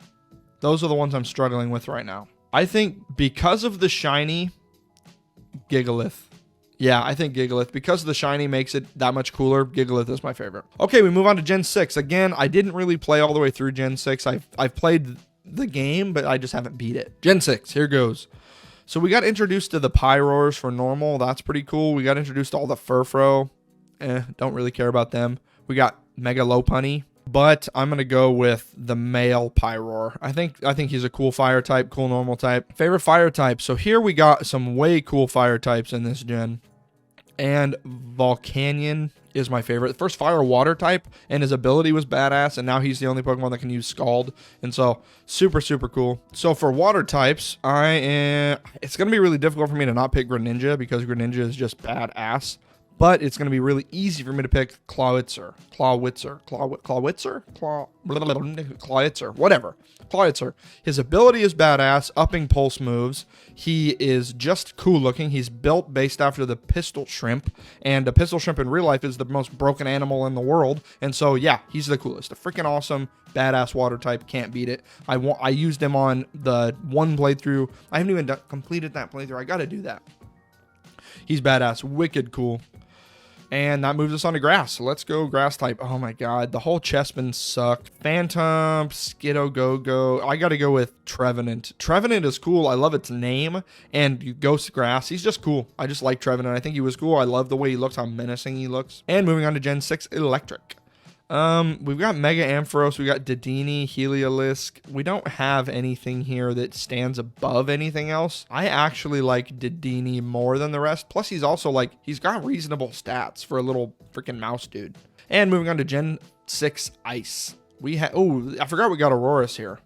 Those are the ones I'm struggling with right now. I think because of the shiny, Gigalith. Yeah, I think Gigalith. Because the shiny makes it that much cooler, Gigalith is my favorite. Okay, we move on to Gen 6. Again, I didn't really play all the way through Gen 6. I've played the game, but I just haven't beat it. Gen 6, here goes. So we got introduced to the Pyroars for normal. That's pretty cool. We got introduced to all the Furfrou. Don't really care about them. We got Mega Lopunny, but I'm going to go with the male Pyroar. I think he's a cool fire type, cool normal type. Favorite fire type. So here we got some way cool fire types in this gen. And Volcanion is my favorite. First fire water type, and his ability was badass, and now he's the only Pokemon that can use Scald, and so super cool. So for water types, it's gonna be really difficult for me to not pick Greninja because Greninja is just badass. But it's going to be really easy for me to pick Clawitzer, whatever. Clawitzer. His ability is badass, upping pulse moves. He is just cool looking. He's built based after the pistol shrimp, and a pistol shrimp in real life is the most broken animal in the world. And so, yeah, he's the coolest. A freaking awesome, badass water type. Can't beat it. I used him on the one playthrough. I haven't even completed that playthrough. I got to do that. He's badass. Wicked cool. And that moves us on to grass. So let's go grass type. Oh my god, the whole Chespin sucked. Phantom, Skiddo, Go-Go. I gotta go with Trevenant. Trevenant is cool. I love its name. And Ghost Grass, he's just cool. I just like Trevenant. I think he was cool. I love the way he looks, how menacing he looks. And moving on to Gen 6, Electric. We've got Mega Ampharos, we got Dedenne, Heliolisk. We don't have anything here that stands above anything else. I actually like Dedenne more than the rest. Plus, he's also like, he's got reasonable stats for a little freaking mouse dude. And moving on to Gen 6 Ice. We have, oh, I forgot we got Aurorus here.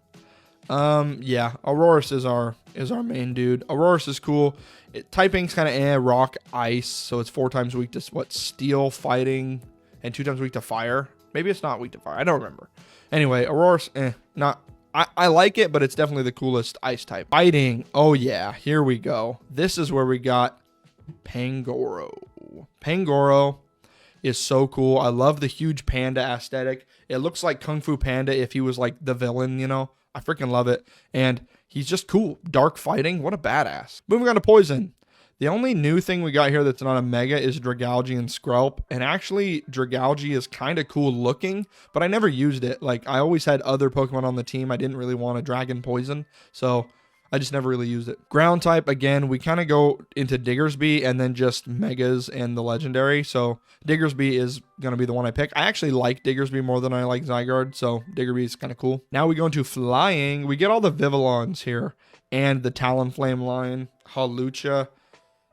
Yeah, Aurorus is our main dude. Aurorus is cool. Typing's kind of rock, ice. So it's 4 times weak to what? Steel, fighting, and 2 times weak to fire. Maybe it's not weak to fire. I don't remember. Anyway, Aurorus, not... I like it, but it's definitely the coolest ice type. Fighting. Oh, yeah. Here we go. This is where we got Pangoro. Pangoro is so cool. I love the huge panda aesthetic. It looks like Kung Fu Panda if he was like the villain, you know? I freaking love it. And he's just cool. Dark fighting. What a badass. Moving on to Poison. The only new thing we got here that's not a mega is Dragalge and Skrelp. And actually, Dragalge is kind of cool looking, but I never used it. Like, I always had other Pokemon on the team. I didn't really want a Dragon Poison, so I just never really used it. Ground type, again, we kind of go into Diggersby and then just Megas and the Legendary. So Diggersby is going to be the one I pick. I actually like Diggersby more than I like Zygarde, so Diggersby is kind of cool. Now we go into Flying. We get all the Vivillons here and the Talonflame line, Hawlucha.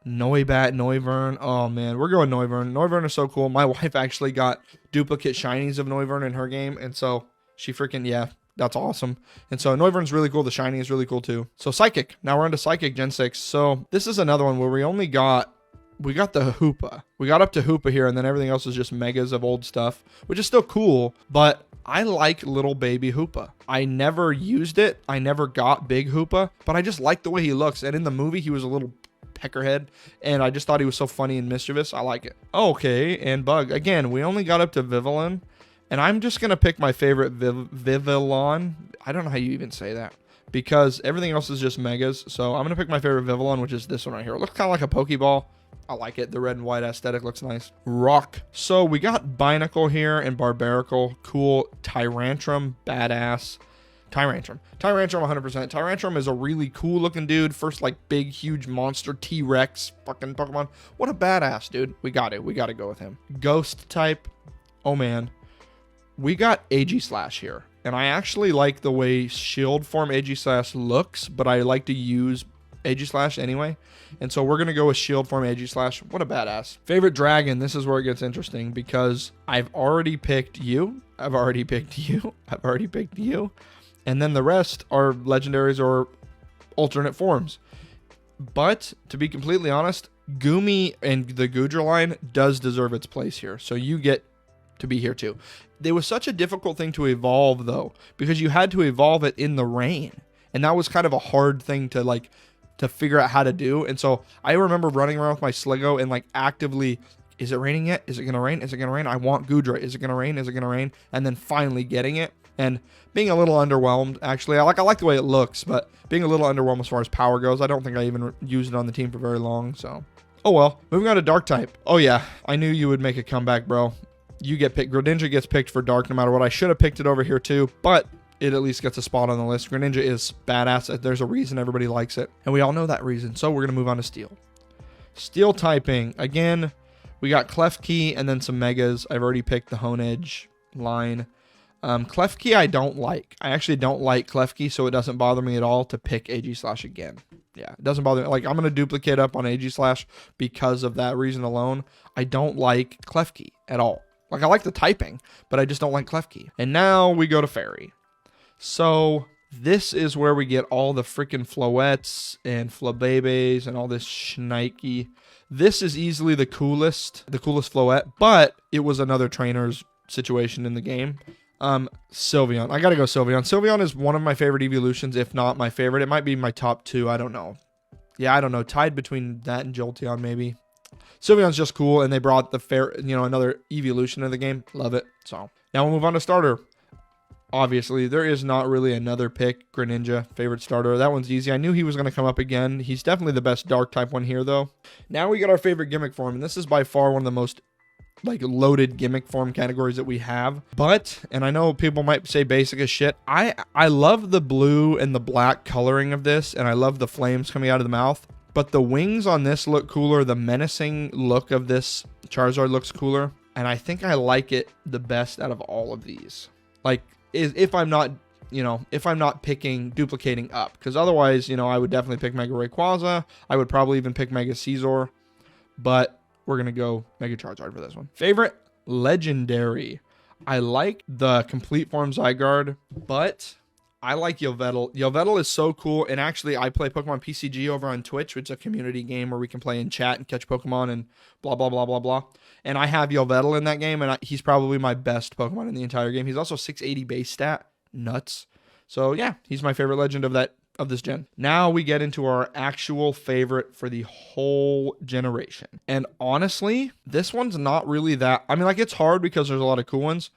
Noibat, Noivern. Oh, man. We're going Noivern. Noivern is so cool. My wife actually got duplicate shinies of Noivern in her game. And so she freaking, yeah, that's awesome. And so Noivern's really cool. The shiny is really cool too. So Psychic. Now we're into Psychic Gen 6. So this is another one where we got the Hoopa. We got up to Hoopa here, and then everything else is just megas of old stuff, which is still cool, but I like little baby Hoopa. I never used it. I never got big Hoopa, but I just like the way he looks. And in the movie, he was a little peckerhead, and I just thought he was so funny and mischievous. I like it. Okay, and Bug. Again, we only got up to Vivillon, and I'm just going to pick my favorite Vivillon. I don't know how you even say that, because everything else is just megas. So I'm going to pick my favorite Vivillon, which is this one right here. It looks kind of like a Pokeball. I like it. The red and white aesthetic looks nice. Rock. So we got Binacle here and Barbaracle. Cool. Tyrantrum. Badass. Tyrantrum 100%. Tyrantrum is a really cool looking dude. First like big huge monster T-Rex fucking Pokemon. What a badass dude. We got to go with him. Ghost type. Oh man. We got Aegislash here. And I actually like the way shield form Aegislash looks, but I like to use Aegislash anyway. And so we're going to go with shield form Aegislash. What a badass. Favorite dragon. This is where it gets interesting because I've already picked you. And then the rest are legendaries or alternate forms. But to be completely honest, Goomy and the Goodra line does deserve its place here. So you get to be here too. It was such a difficult thing to evolve though, because you had to evolve it in the rain. And that was kind of a hard thing to figure out how to do. And so I remember running around with my Sligo and like actively, is it raining yet? Is it going to rain? Is it going to rain? I want Goodra. Is it going to rain? Is it going to rain? And then finally getting it and being a little underwhelmed. Actually, I like the way it looks, but being a little underwhelmed as far as power goes. I don't think I even used it on the team for very long. So, oh well. Moving on to Dark type. Oh yeah, I knew you would make a comeback, bro. You get picked. Greninja gets picked for Dark no matter what. I should have picked it over here too, but it at least gets a spot on the list. Greninja is badass. There's a reason everybody likes it, and we all know that reason. So we're going to move on to Steel. Steel typing. Again, we got Klefki and then some Megas. I've already picked the Honedge line. Klefki I don't like. I actually don't like Klefki, so it doesn't bother me at all to pick Aegislash again. Yeah, it doesn't bother me. Like, I'm going to duplicate up on Aegislash because of that reason alone. I don't like Klefki at all. Like, I like the typing, but I just don't like Klefki. And now we go to Fairy. So this is where we get all the freaking Floettes and Flabébés and all this shnikey. This is easily the coolest Floette, but it was another trainer's situation in the game. Sylveon. I gotta go Sylveon. Sylveon is one of my favorite evolutions, if not my favorite. It might be my top two. I don't know. Yeah, I don't know. Tied between that and Jolteon, maybe. Sylveon's just cool, and they brought another evolution of the game. Love it. So now we'll move on to starter. Obviously, there is not really another pick. Greninja, favorite starter. That one's easy. I knew he was going to come up again. He's definitely the best dark type one here, though. Now we got our favorite gimmick form, and this is by far one of the most loaded gimmick form categories that we have. But, and I know people might say basic as shit, I love the blue and the black coloring of this, and I love the flames coming out of the mouth. But the wings on this look cooler. The menacing look of this Charizard looks cooler. And I think I like it the best out of all of these. Like, if I'm not picking duplicating up. Because otherwise, I would definitely pick Mega Rayquaza. I would probably even pick Mega Caesar. But we're going to go Mega Charizard for this one. Favorite legendary. I like the complete form Zygarde, but I like Yveltal. Yveltal is so cool, and actually I play Pokemon PCG over on Twitch, which is a community game where we can play and chat and catch Pokemon and blah, blah, blah, blah, blah. And I have Yveltal in that game, and he's probably my best Pokemon in the entire game. He's also 680 base stat. Nuts. So yeah, he's my favorite legend of this gen. Now we get into our actual favorite for the whole generation. And honestly, this one's not really that... I mean, it's hard because there's a lot of cool ones.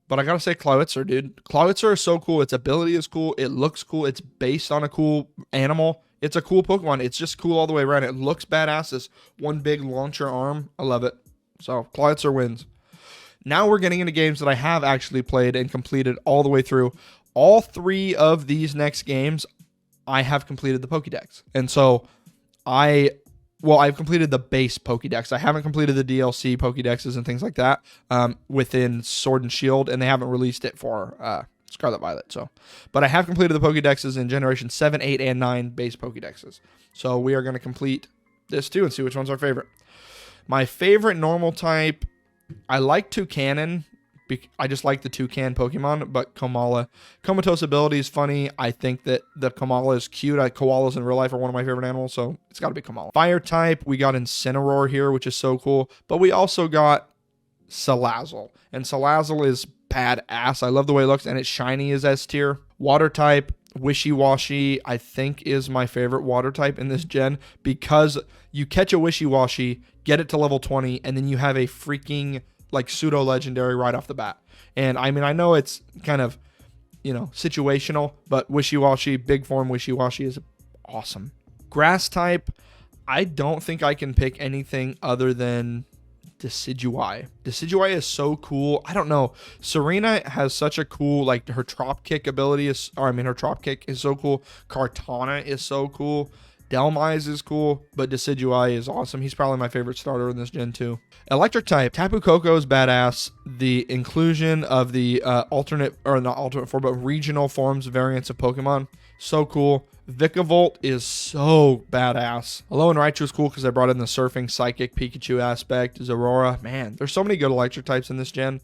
But I gotta say Clawitzer, dude. Clawitzer is so cool. Its ability is cool. It looks cool. It's based on a cool animal. It's a cool Pokemon. It's just cool all the way around. It looks badass. This one big launcher arm. I love it. So Clawitzer wins. Now we're getting into games that I have actually played and completed all the way through. All three of these next games, I have completed the Pokédex. And so I've completed the base Pokédex. I haven't completed the DLC Pokédexes and things like that within Sword and Shield, and they haven't released it for Scarlet Violet. But I have completed the Pokédexes in Generation 7, 8, and 9 base Pokédexes. So we are going to complete this too and see which one's our favorite. My favorite normal type, I like Toucanon. I just like the Toucan Pokemon, but Komala. Comatose ability is funny. I think that the Komala is cute. Koalas in real life are one of my favorite animals, so it's got to be Komala. Fire type, we got Incineroar here, which is so cool. But we also got Salazzle. And Salazzle is badass. I love the way it looks, and it's shiny as S tier. Water type, Wishy-Washy, I think is my favorite water type in this gen because you catch a Wishy-Washy, get it to level 20, and then you have a freaking like pseudo legendary right off the bat. And I mean, I know it's kind of, situational, but Wishy-Washy, big form Wishy-Washy is awesome. Grass type, I don't think I can pick anything other than Decidueye. Decidueye is so cool. I don't know. Serena has such a cool, like her Trop Kick ability her Trop Kick is so cool. Kartana is so cool. Delmise is cool, but Decidueye is awesome. He's probably my favorite starter in this gen too. Electric type, Tapu Koko is badass. The inclusion of the regional forms variants of Pokemon, so cool. Vikavolt is so badass. Alolan Raichu is cool because I brought in the surfing psychic Pikachu aspect. Zorora, man, there's so many good electric types in this gen,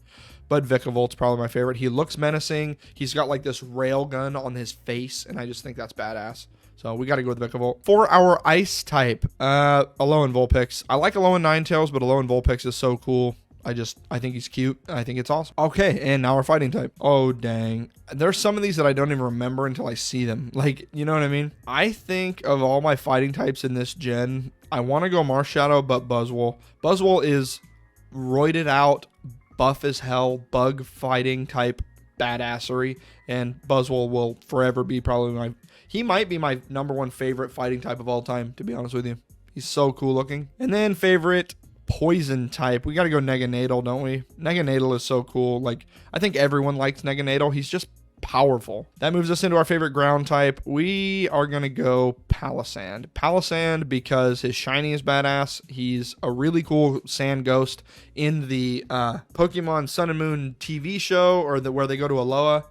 but Vikavolt's probably my favorite. He looks menacing. He's got like this rail gun on his face, and I just think that's badass. So we got to go with Vikavolt. For our ice type, Alolan Vulpix. I like Alolan Ninetales, but Alolan Vulpix is so cool. I think he's cute. I think it's awesome. Okay, and now our fighting type. Oh, dang. There's some of these that I don't even remember until I see them. Like, you know what I mean? I think of all my fighting types in this gen, I want to go Marshadow, but Buzzwole. Buzzwole is roided out, buff as hell, bug fighting type badassery, and Buzzwole will forever be probably he might be my number one favorite fighting type of all time, to be honest with you. He's so cool looking. And then favorite poison type, we got to go Neganatal, don't we? Neganatal is so cool. Like, I think everyone likes Neganatal. He's just powerful. That moves us into our favorite ground type. We are going to go Palossand. Palossand because his shiny is badass. He's a really cool sand ghost in the Pokemon Sun and Moon TV show, or where they go to Aloha.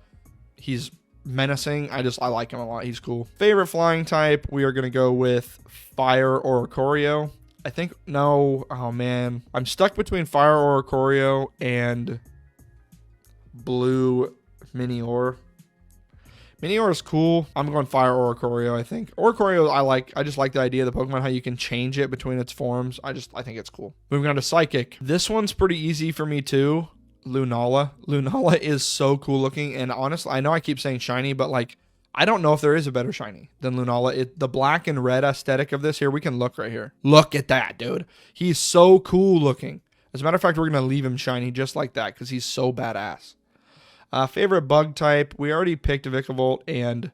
He's menacing. I like him a lot. He's cool. Favorite flying type, we are going to go with Fire or Oricorio. Oh man. I'm stuck between Fire or Oricorio and Blue Minior. Minior is cool. I'm going Fire or Oricorio, I think. Oricorio, I just like the idea of the Pokemon, how you can change it between its forms. I think it's cool. Moving on to Psychic. This one's pretty easy for me too. Lunala. Lunala is so cool looking, and honestly, I know I keep saying shiny, but like, I don't know if there is a better shiny than Lunala. The black and red aesthetic of this here, we can look right here. Look at that, dude. He's so cool looking. As a matter of fact, we're going to leave him shiny just like that because he's so badass. Favorite bug type, we already picked Vikavolt and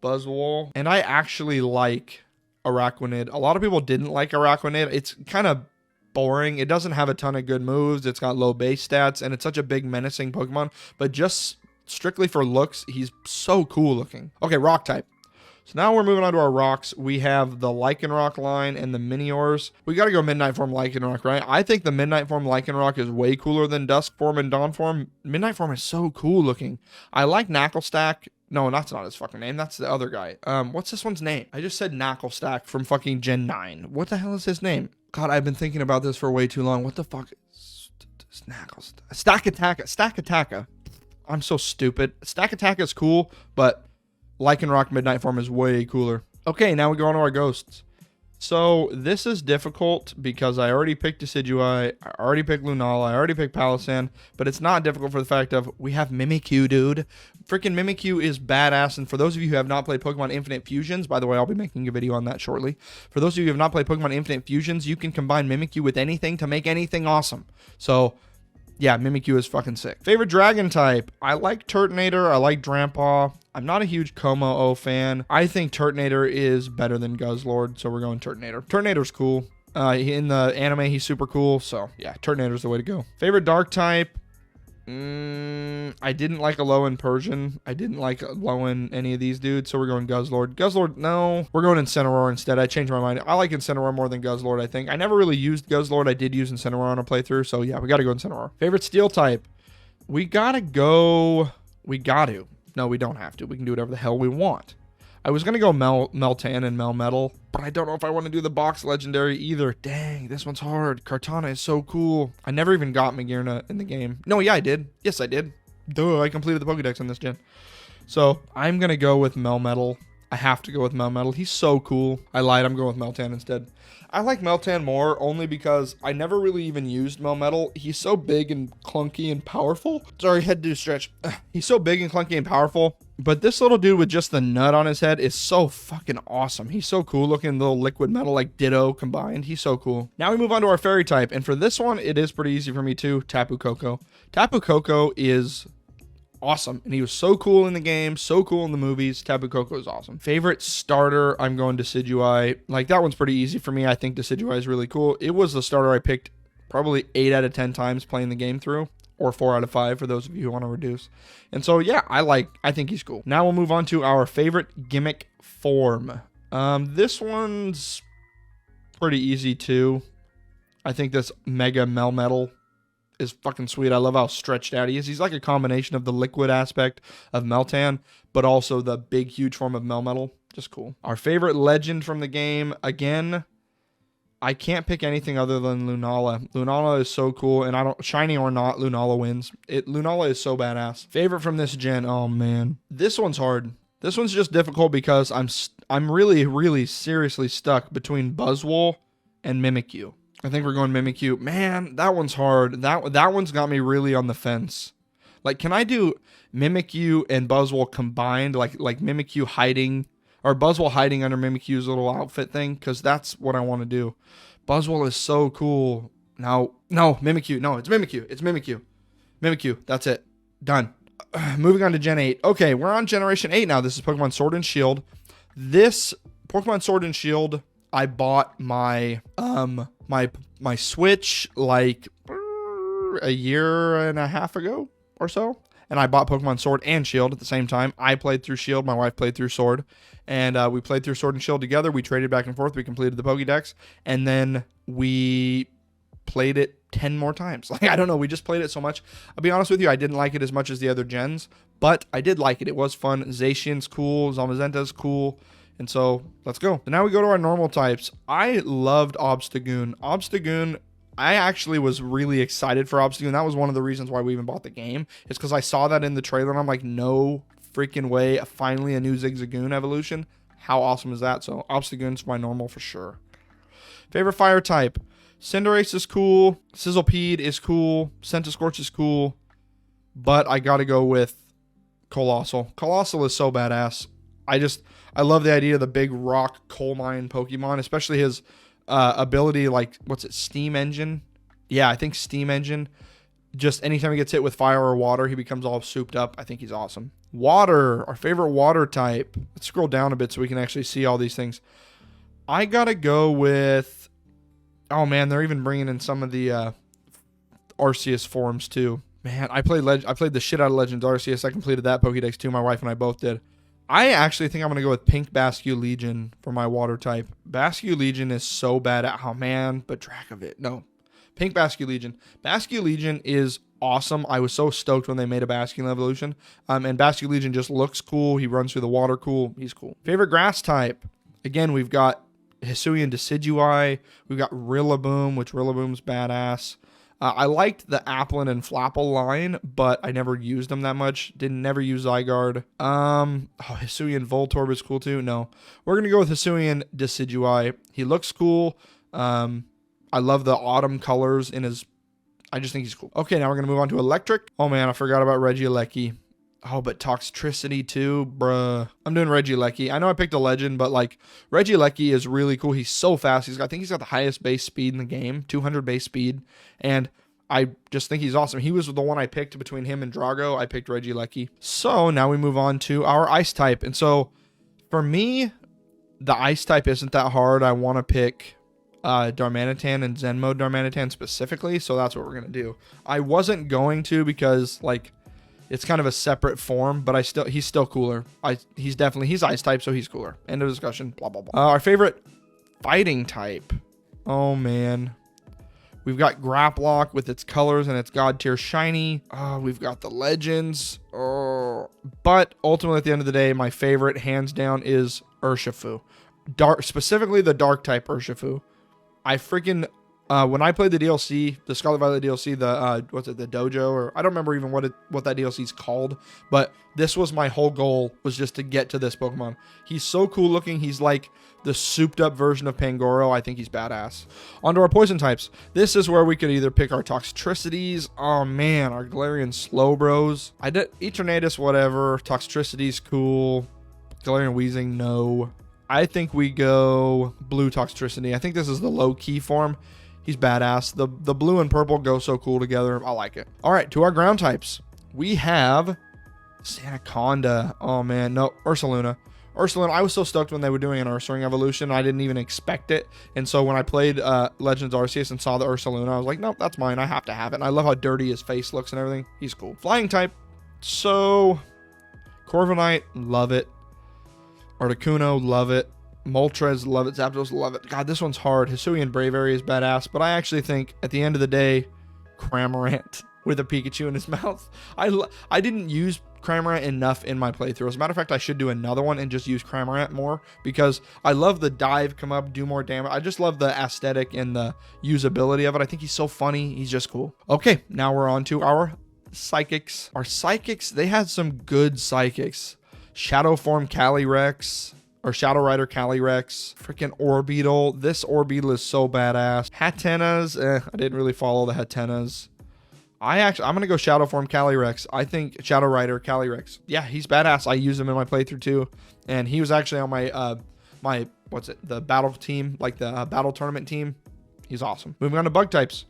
Buzzwole, and I actually like Araquanid. A lot of people didn't like Araquanid. It's kind of boring. It doesn't have a ton of good moves. It's got low base stats, and it's such a big menacing Pokemon, but just strictly for looks, he's so cool looking. Okay, rock type. So now we're moving on to our rocks. We have the Lycanroc line and the Miniors. We got to go Midnight Form Lycanroc, right? I think the Midnight Form Lycanroc is way cooler than Dusk Form and Dawn Form. Midnight Form is so cool looking. I like Knacklestack. No, that's not his fucking name. That's the other guy. What's this one's name? I just said Knacklestack from fucking Gen 9. What the hell is his name? God, I've been thinking about this for way too long. What the fuck? Stack-Attacka. I'm so stupid. Stack-Attacka is cool, but Lycanroc Midnight Form is way cooler. Okay, now we go on to our ghosts. So this is difficult because I already picked Decidueye, I already picked Lunala, I already picked Palossand, but it's not difficult for the fact of we have Mimikyu, dude. Freaking Mimikyu is badass, and for those of you who have not played Pokemon Infinite Fusions, by the way, I'll be making a video on that shortly. For those of you who have not played Pokemon Infinite Fusions, you can combine Mimikyu with anything to make anything awesome. So yeah, Mimikyu is fucking sick. Favorite dragon type? I like Turtonator. I like Drampa. I'm not a huge Como-O fan. I think Turtonator is better than Guzzlord, so we're going Turtonator. Turtonator's cool. In the anime, he's super cool, so yeah, Turtonator's the way to go. Favorite dark type? I didn't like Alolan Persian. I didn't like Alolan any of these dudes, so we're going Guzzlord. Guzzlord, no. We're going Incineroar instead. I changed my mind. I like Incineroar more than Guzzlord, I think. I never really used Guzzlord. I did use Incineroar on a playthrough, so yeah, we got to go Incineroar. Favorite steel type? We got to go... No, we don't have to. We can do whatever the hell we want. I was going to go Meltan and Melmetal, but I don't know if I want to do the box legendary either. Dang, this one's hard. Kartana is so cool. I never even got Magearna in the game. No, yeah, I did. Yes, I did. Duh, I completed the Pokédex in this gen. So I'm going to go with Melmetal. I have to go with Melmetal. He's so cool. I lied. I'm going with Meltan instead. I like Meltan more only because I never really even used Melmetal. He's so big and clunky and powerful. Sorry, head to stretch. He's so big and clunky and powerful. But this little dude with just the nut on his head is so fucking awesome. He's so cool looking, little liquid metal like Ditto combined. He's so cool. Now we move on to our fairy type. And for this one, it is pretty easy for me too. Tapu Koko. Tapu Koko is awesome, and he was so cool in the game, so cool in the movies. Tapu Koko is awesome. Favorite starter, I'm going Decidueye. Like, that one's pretty easy for me. I think Decidueye is really cool. It was the starter I picked probably 8 out of 10 times playing the game through, or 4 out of 5 for those of you who want to reduce. And so, yeah, I think he's cool. Now we'll move on to our favorite gimmick form. This one's pretty easy too. I think this Mega Melmetal is fucking sweet. I love how stretched out he is. He's like a combination of the liquid aspect of Meltan, but also the big, huge form of Melmetal. Just cool. Our favorite legend from the game, again, I can't pick anything other than Lunala. Lunala is so cool, and I don't, shiny or not, Lunala wins. Lunala is so badass. Favorite from this gen, oh man. This one's hard. This one's just difficult because I'm really, really seriously stuck between Buzzwole and Mimikyu. I think we're going Mimikyu. Man, that one's hard. That one's got me really on the fence. Like, can I do Mimikyu and Buzzwole combined? Like Mimikyu hiding, or Buzzwole hiding under Mimikyu's little outfit thing? Because that's what I want to do. Buzzwole is so cool. No, Mimikyu. No, it's Mimikyu. It's Mimikyu. Mimikyu. That's it. Done. Moving on to Gen 8. Okay, we're on Generation 8 now. This is Pokemon Sword and Shield. This Pokemon Sword and Shield, I bought my my Switch like a year and a half ago or so, and I bought Pokemon Sword and Shield at the same time. I played through Shield, my wife played through Sword, and we played through Sword and Shield together. We traded back and forth. We completed the Pokédex, and then we played it 10 more times. Like, I don't know, we just played it so much. I'll be honest with you, I didn't like it as much as the other gens, but I did like it. It was fun. Zacian's cool, Zamazenta's cool. And so, let's go. So now we go to our normal types. I loved Obstagoon. Obstagoon, I actually was really excited for Obstagoon. That was one of the reasons why we even bought the game. It's because I saw that in the trailer, and I'm like, no freaking way. Finally, a new Zigzagoon evolution. How awesome is that? So, Obstagoon's my normal for sure. Favorite fire type. Cinderace is cool. Sizzlepede is cool. Centiskorch is cool. But I gotta go with Colossal. Colossal is so badass. I love the idea of the big rock coal mine Pokemon, especially his ability, like, what's it, Steam Engine? Yeah, I think Steam Engine. Just anytime he gets hit with fire or water, he becomes all souped up. I think he's awesome. Water, our favorite water type. Let's scroll down a bit so we can actually see all these things. I gotta go with, oh man, they're even bringing in some of the Arceus forms too. Man, I played the shit out of Legends Arceus. I completed that Pokédex too. My wife and I both did. I actually think I'm going to go with Pink Basculegion for my water type. Basculegion is so bad at, oh man, but Dracovit. No, Pink Basculegion. Basculegion is awesome. I was so stoked when they made a Basculin evolution. And Basculegion just looks cool. He runs through the water cool. He's cool. Favorite grass type. Again, we've got Hisuian Decidueye. We've got Rillaboom, which Rillaboom's badass. I liked the Applin and Flapple line, but I never used them that much. Never use Zygarde. Hisuian Voltorb is cool too. No, we're going to go with Hisuian Decidueye. He looks cool. I love the autumn colors in his, I just think he's cool. Okay, now we're going to move on to electric. Oh man, I forgot about Regieleki. Oh, but Toxtricity too, bruh. I'm doing Regieleki. I know I picked a legend, but like Regieleki is really cool. He's so fast. I think he's got the highest base speed in the game, 200 base speed, and I just think he's awesome. He was the one I picked between him and Drago. I picked Regieleki. So now we move on to our ice type, and so for me, the ice type isn't that hard. I want to pick Darmanitan and Zen mode Darmanitan specifically, so that's what we're gonna do. I wasn't going to because like, it's kind of a separate form, but he's still cooler. He's ice type, so he's cooler. End of discussion. Blah blah blah. Our favorite fighting type. Oh man, We've got Graplock with its colors and its god tier shiny. We've got the legends. But ultimately, at the end of the day, my favorite, hands down, is Urshifu. Specifically the dark type Urshifu. I freaking when I played the DLC, the Scarlet Violet DLC, the dojo, or I don't remember even what that DLC is called, but this was my whole goal, was just to get to this Pokemon. He's so cool looking. He's like the souped up version of Pangoro. I think he's badass. On to our poison types. This is where we could either pick our Toxtricities. Oh man, our Galarian Slowbros. I did Eternatus, whatever. Toxtricities, cool. Galarian Weezing, no. I think we go blue Toxtricity. I think this is the low key form. He's badass. The blue and purple go so cool together. I like it. All right, to our ground types. We have Sandaconda. Oh man, no, Ursaluna. Ursaluna, I was so stoked when they were doing an Ursaring evolution. I didn't even expect it. And so when I played Legends Arceus and saw the Ursaluna, I was like, nope, that's mine. I have to have it. And I love how dirty his face looks and everything. He's cool. Flying type. So Corviknight, love it. Articuno, love it. Moltres, love it. Zapdos, love it. God, this one's hard. Hisuian Braviary is badass, but I actually think at the end of the day, Cramorant with a Pikachu in his mouth. I didn't use Cramorant enough in my playthrough. As a matter of fact, I should do another one and just use Cramorant more, because I love the dive, come up, do more damage. I just love the aesthetic and the usability of it. I think he's so funny. He's just cool. Okay, now we're on to our Psychics. Our Psychics, they had some good Psychics. Shadow Form Calyrex. Or Shadow Rider Calyrex, freaking Orbeetle. This Orbeetle is so badass. Hatenas, I didn't really follow the Hatenas. I'm gonna go Shadow Form Calyrex. I think Shadow Rider Calyrex. Yeah, he's badass. I use him in my playthrough too, and he was actually on my the battle team, like the battle tournament team. He's awesome. Moving on to bug types.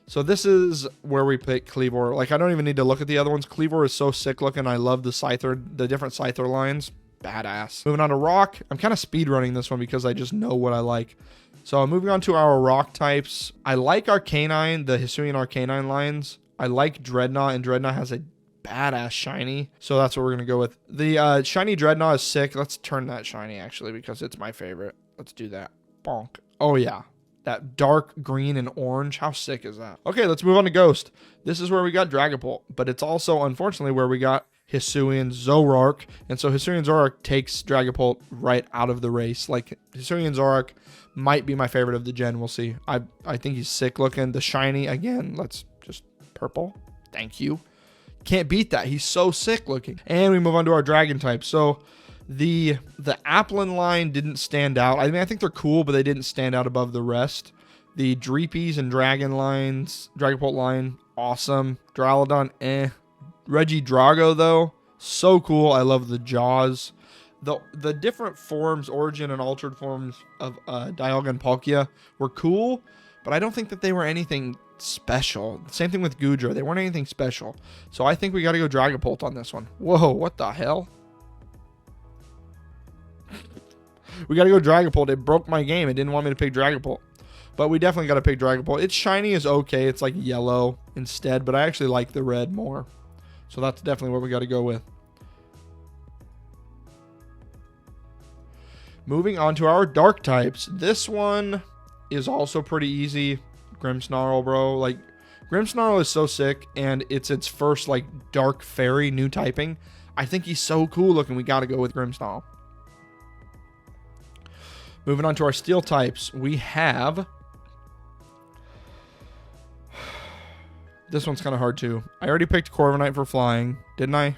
So this is where we pick Kleavor. Like, I don't even need to look at the other ones. Kleavor is so sick looking. I love the Scyther, the different Scyther lines. Badass. Moving on to rock. I'm kind of speed running this one because I just know what I like. So moving on to our rock types. I like Arcanine, the Hisuian Arcanine lines. I like Dreadnought, and Dreadnought has a badass shiny. So that's what we're going to go with. The shiny Dreadnought is sick. Let's turn that shiny actually, because it's my favorite. Let's do that. Bonk. Oh yeah. That dark green and orange. How sick is that? Okay, let's move on to Ghost. This is where we got Dragapult, but it's also unfortunately where we got Hisuian Zoroark, and so Hisuian Zoroark takes Dragapult right out of the race. Like, Hisuian Zoroark might be my favorite of the gen. We'll see. I think he's sick looking. The shiny, again, let's just purple. Thank you. Can't beat that. He's so sick looking. And we move on to our dragon type. So the Applin line didn't stand out. I mean, I think they're cool, but they didn't stand out above the rest. The Dreepies and Dragon lines, Dragapult line, awesome. Duraludon, Regidrago, though, so cool. I love the jaws. The different forms, origin and altered forms of Dialga and Palkia were cool, but I don't think that they were anything special. Same thing with Goodra. They weren't anything special. So I think we got to go Dragapult on this one. Whoa, what the hell? We got to go Dragapult. It broke my game. It didn't want me to pick Dragapult. But we definitely got to pick Dragapult. Its shiny is okay. It's like yellow instead, but I actually like the red more. So that's definitely what we got to go with. Moving on to our dark types. This one is also pretty easy. Grimmsnarl, bro. Like, Grimmsnarl is so sick, and it's its first, like, dark fairy new typing. I think he's so cool looking. We got to go with Grimmsnarl. Moving on to our steel types. We have... This one's kind of hard, too. I already picked Corviknight for flying, didn't I?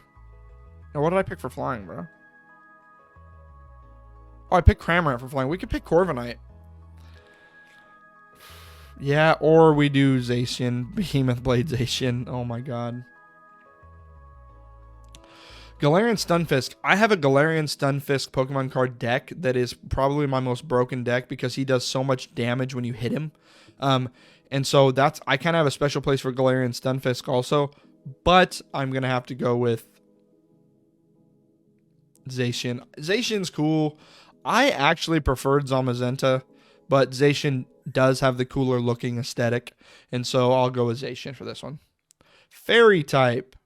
No, what did I pick for flying, bro? Oh, I picked Cramorant for flying. We could pick Corviknight. Yeah, or we do Zacian, Behemoth Blade Zacian. Oh, my God. Galarian Stunfisk. I have a Galarian Stunfisk Pokemon card deck that is probably my most broken deck because he does so much damage when you hit him. And so I kind of have a special place for Galarian Stunfisk also, but I'm going to have to go with Zacian. Zacian's cool. I actually preferred Zamazenta, but Zacian does have the cooler looking aesthetic, and so I'll go with Zacian for this one. Fairy type.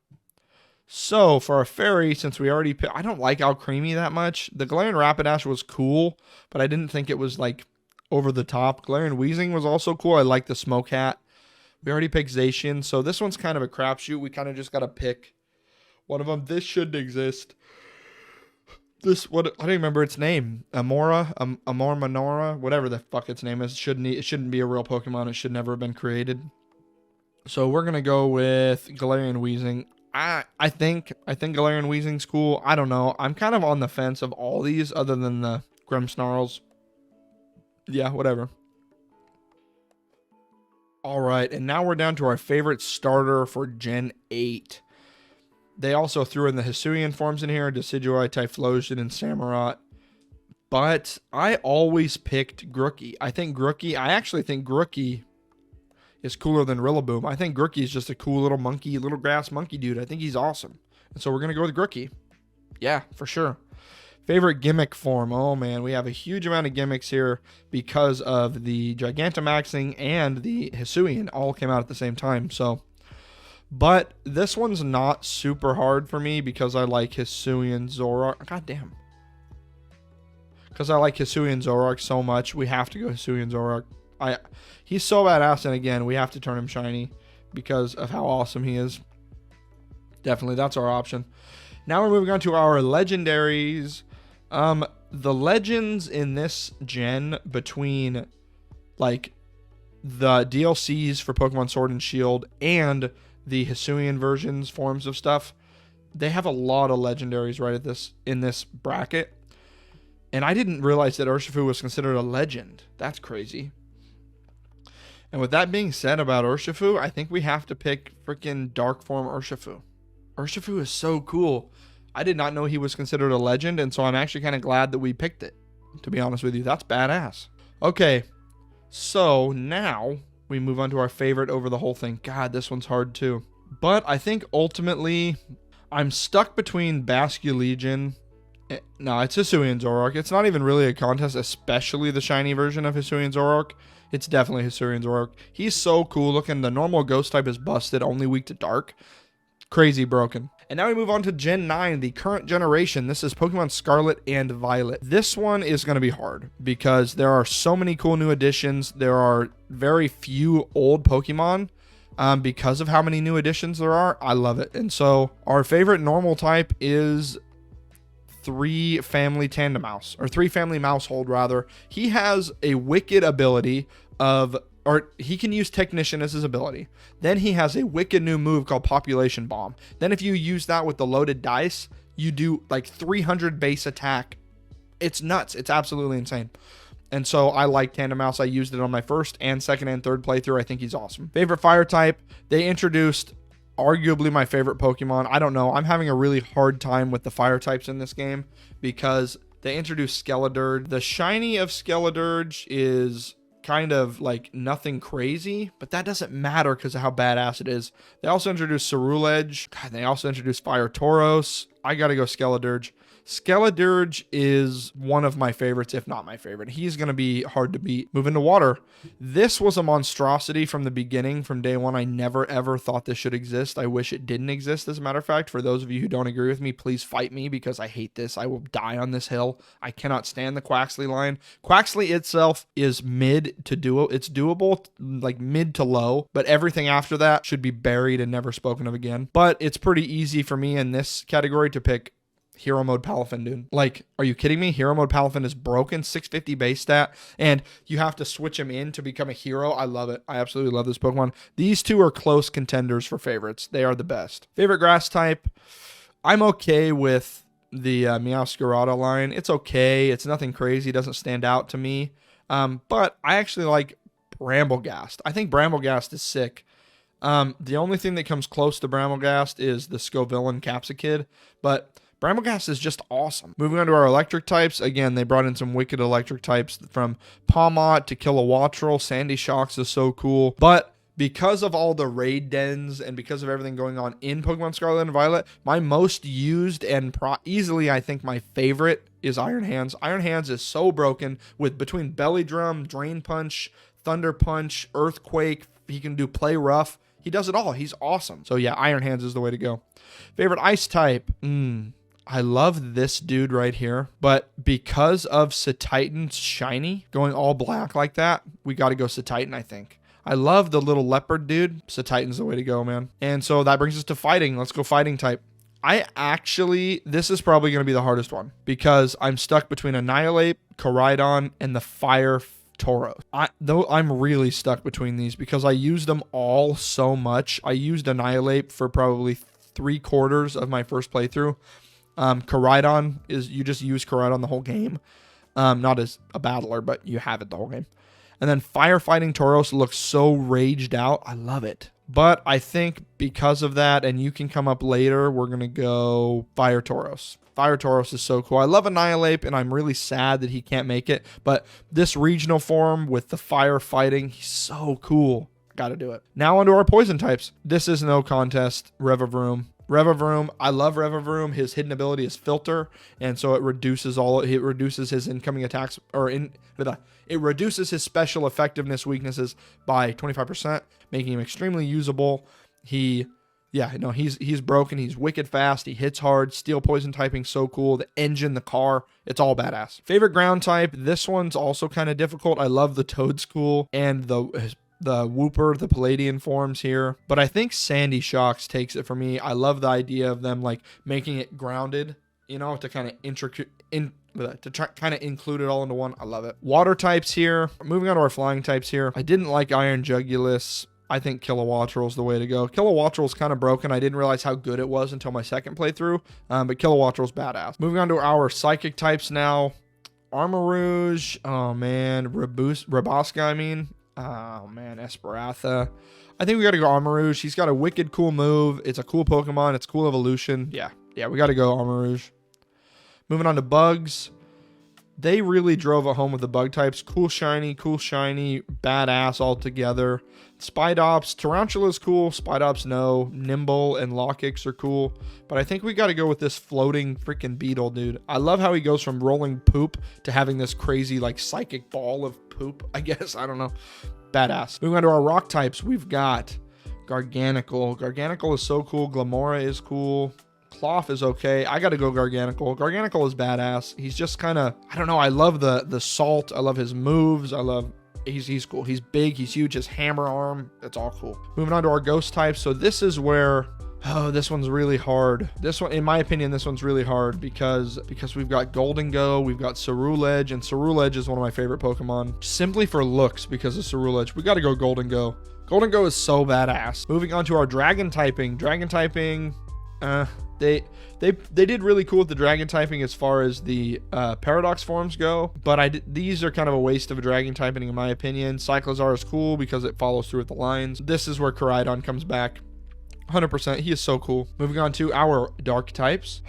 So for a fairy, since we already picked, I don't like Alcremie that much. The Galarian Rapidash was cool, but I didn't think it was like over the top. Galarian Weezing was also cool. I like the Smoke Hat. We already picked Zacian, so this one's kind of a crapshoot. We kind of just got to pick one of them. This shouldn't exist. I don't remember its name. Amora, Amor Manora, whatever the fuck its name is. It shouldn't be a real Pokemon. It should never have been created. So we're gonna go with Galarian Weezing. I think Galarian Weezing's cool. I don't know. I'm kind of on the fence of all these other than the Grimmsnarls. Yeah, whatever. All right, and now we're down to our favorite starter for Gen 8. They also threw in the Hisuian forms in here, Decidueye, Typhlosion, and Samurott. But I always picked Grookey. I actually think Grookey is cooler than Rillaboom. I think Grookey is just a cool little monkey, little grass monkey dude. I think he's awesome. And so we're going to go with Grookey. Yeah, for sure. Favorite gimmick form. Oh, man, we have a huge amount of gimmicks here because of the Gigantamaxing and the Hisuian all came out at the same time. But this one's not super hard for me because I like Hisuian Zoroark. God damn. Because I like Hisuian Zoroark so much, we have to go Hisuian Zoroark. He's so badass, and again, we have to turn him shiny because of how awesome he is. Definitely, that's our option. Now we're moving on to our legendaries. The legends in this gen between, like, the DLCs for Pokemon Sword and Shield and the Hisuian versions, forms of stuff, they have a lot of legendaries right in this bracket. And I didn't realize that Urshifu was considered a legend. That's crazy. And with that being said about Urshifu, I think we have to pick freaking Dark Form Urshifu. Urshifu is so cool. I did not know he was considered a legend, and so I'm actually kind of glad that we picked it, to be honest with you. That's badass. Okay, so now we move on to our favorite over the whole thing. God, this one's hard too. But I think ultimately I'm stuck between Basculegion. No, it's Hisuian Zoroark. It's not even really a contest, especially the shiny version of Hisuian Zoroark. It's definitely Hisuian Zoroark. He's so cool looking. The normal ghost type is busted, only weak to dark. Crazy broken. And now we move on to Gen 9, the current generation. This is Pokemon Scarlet and Violet. This one is going to be hard because there are so many cool new additions. There are very few old Pokemon because of how many new additions there are. I love it. And so our favorite normal type is 3 family Tandemaus, or 3 family Mousehold rather. He has a wicked ability or he can use Technician as his ability. Then he has a wicked new move called Population Bomb. Then if you use that with the loaded dice, you do like 300 base attack. It's nuts. It's absolutely insane. And so I like Tandemaus. I used it on my first and second and third playthrough. I think he's awesome. Favorite fire type. They introduced arguably my favorite Pokemon. I don't know. I'm having a really hard time with the fire types in this game because they introduced Skeledirge. The shiny of Skeledirge is kind of like nothing crazy, but that doesn't matter because of how badass it is. They also introduced Ceruledge. God, they also introduced Fire Tauros. I gotta go Skeledirge. Skeledirge is one of my favorites, if not my favorite. He's going to be hard to beat. Moving to water. This was a monstrosity from the beginning, from day one. I never, ever thought this should exist. I wish it didn't exist, as a matter of fact. For those of you who don't agree with me, please fight me because I hate this. I will die on this hill. I cannot stand the Quaxley line. Quaxley itself is mid to doable. It's doable, like mid to low, but everything after that should be buried and never spoken of again. But it's pretty easy for me in this category to pick Hero Mode Palafin, dude. Like, are you kidding me? Hero Mode Palafin is broken, 650 base stat, and you have to switch him in to become a hero. I love it. I absolutely love this Pokemon. These two are close contenders for favorites. They are the best. Favorite grass type? I'm okay with the Meowscarada line. It's okay. It's nothing crazy. It doesn't stand out to me. But I actually like Bramblegast. I think Bramblegast is sick. The only thing that comes close to Bramblegast is the Scovillain Capsicid, but Bramblegast is just awesome. Moving on to our electric types. Again, they brought in some wicked electric types from Pawmot to Kilowattrel. Sandy Shocks is so cool. But because of all the raid dens and because of everything going on in Pokemon Scarlet and Violet, my most used and easily, I think, my favorite is Iron Hands. Iron Hands is so broken with between Belly Drum, Drain Punch, Thunder Punch, Earthquake. He can do Play Rough. He does it all. He's awesome. So yeah, Iron Hands is the way to go. Favorite ice type? I love this dude right here, but because of Cetitan's shiny, going all black like that, we got to go Cetitan, I think. I love the little leopard dude. Cetitan's the way to go, man. And so that brings us to fighting. Let's go fighting type. This is probably going to be the hardest one because I'm stuck between Annihilate, Koraidon, and the Fire Tauros. Though I'm really stuck between these because I use them all so much. I used Annihilate for probably 3/4 of my first playthrough. Koraidon is, you just use Koraidon the whole game. Not as a battler, but you have it the whole game. And then Firefighting Tauros looks so raged out. I love it. But I think because of that, and you can come up later, we're going to go Fire Tauros. Fire Tauros is so cool. I love Annihilate, and I'm really sad that he can't make it. But this regional form with the fire fighting, he's so cool. Got to do it. Now onto our poison types. This is no contest. Revavroom. Revavroom, I love Revavroom. His hidden ability is Filter, and so it reduces his incoming attacks, it reduces his special effectiveness weaknesses by 25%, making him extremely usable. He's broken. He's wicked fast. He hits hard. Steel poison typing, so cool. The engine, the car, it's all badass. Favorite ground type, this one's also kind of difficult. I love the Toadschool and the Wooper, the Palladian forms here. But I think Sandy Shocks takes it for me. I love the idea of them like making it grounded, to kind of kind of include it all into one. I love it. Water types here. Moving on to our flying types here. I didn't like Iron Jugulus. I think Kilowattrel's the way to go. Kilowattrel's kind of broken. I didn't realize how good it was until my second playthrough. But Kilowattrel's badass. Moving on to our psychic types now. Armarouge. Oh man. Rabosca, I mean. Oh man, Esperatha. I think we got to go Armarouge. He's got a wicked cool move. It's a cool Pokemon. It's cool evolution. Yeah, we got to go Armarouge. Moving on to bugs. They really drove it home with the bug types. Cool shiny, badass altogether. Spidops, Tarantula's cool. Spidops, no. Nimble and Lockix are cool. But I think we got to go with this floating freaking beetle, dude. I love how he goes from rolling poop to having this crazy, like, psychic ball of poop, I guess. I don't know. Badass. Moving on to our rock types, we've got Garganical. Garganical is so cool. Glamora is cool. Cloth is okay. I gotta go Garganical. Garganical is badass. He's just kind of, I don't know. I love the salt. I love his moves. He's cool. He's big. He's huge. His hammer arm. It's all cool. Moving on to our ghost types. So this is where, this one's really hard. This one, in my opinion, this one's really hard because we've got Golden Go, we've got Ceruledge, and Ceruledge is one of my favorite Pokemon simply for looks because of Ceruledge. We got to go Golden Go. Golden Go is so badass. Moving on to our dragon typing. Dragon typing, they did really cool with the dragon typing as far as the paradox forms go, but these are kind of a waste of a dragon typing in my opinion. Cyclozar is cool because it follows through with the lines. This is where Koraidon comes back. 100%. He is so cool. Moving on to our dark types.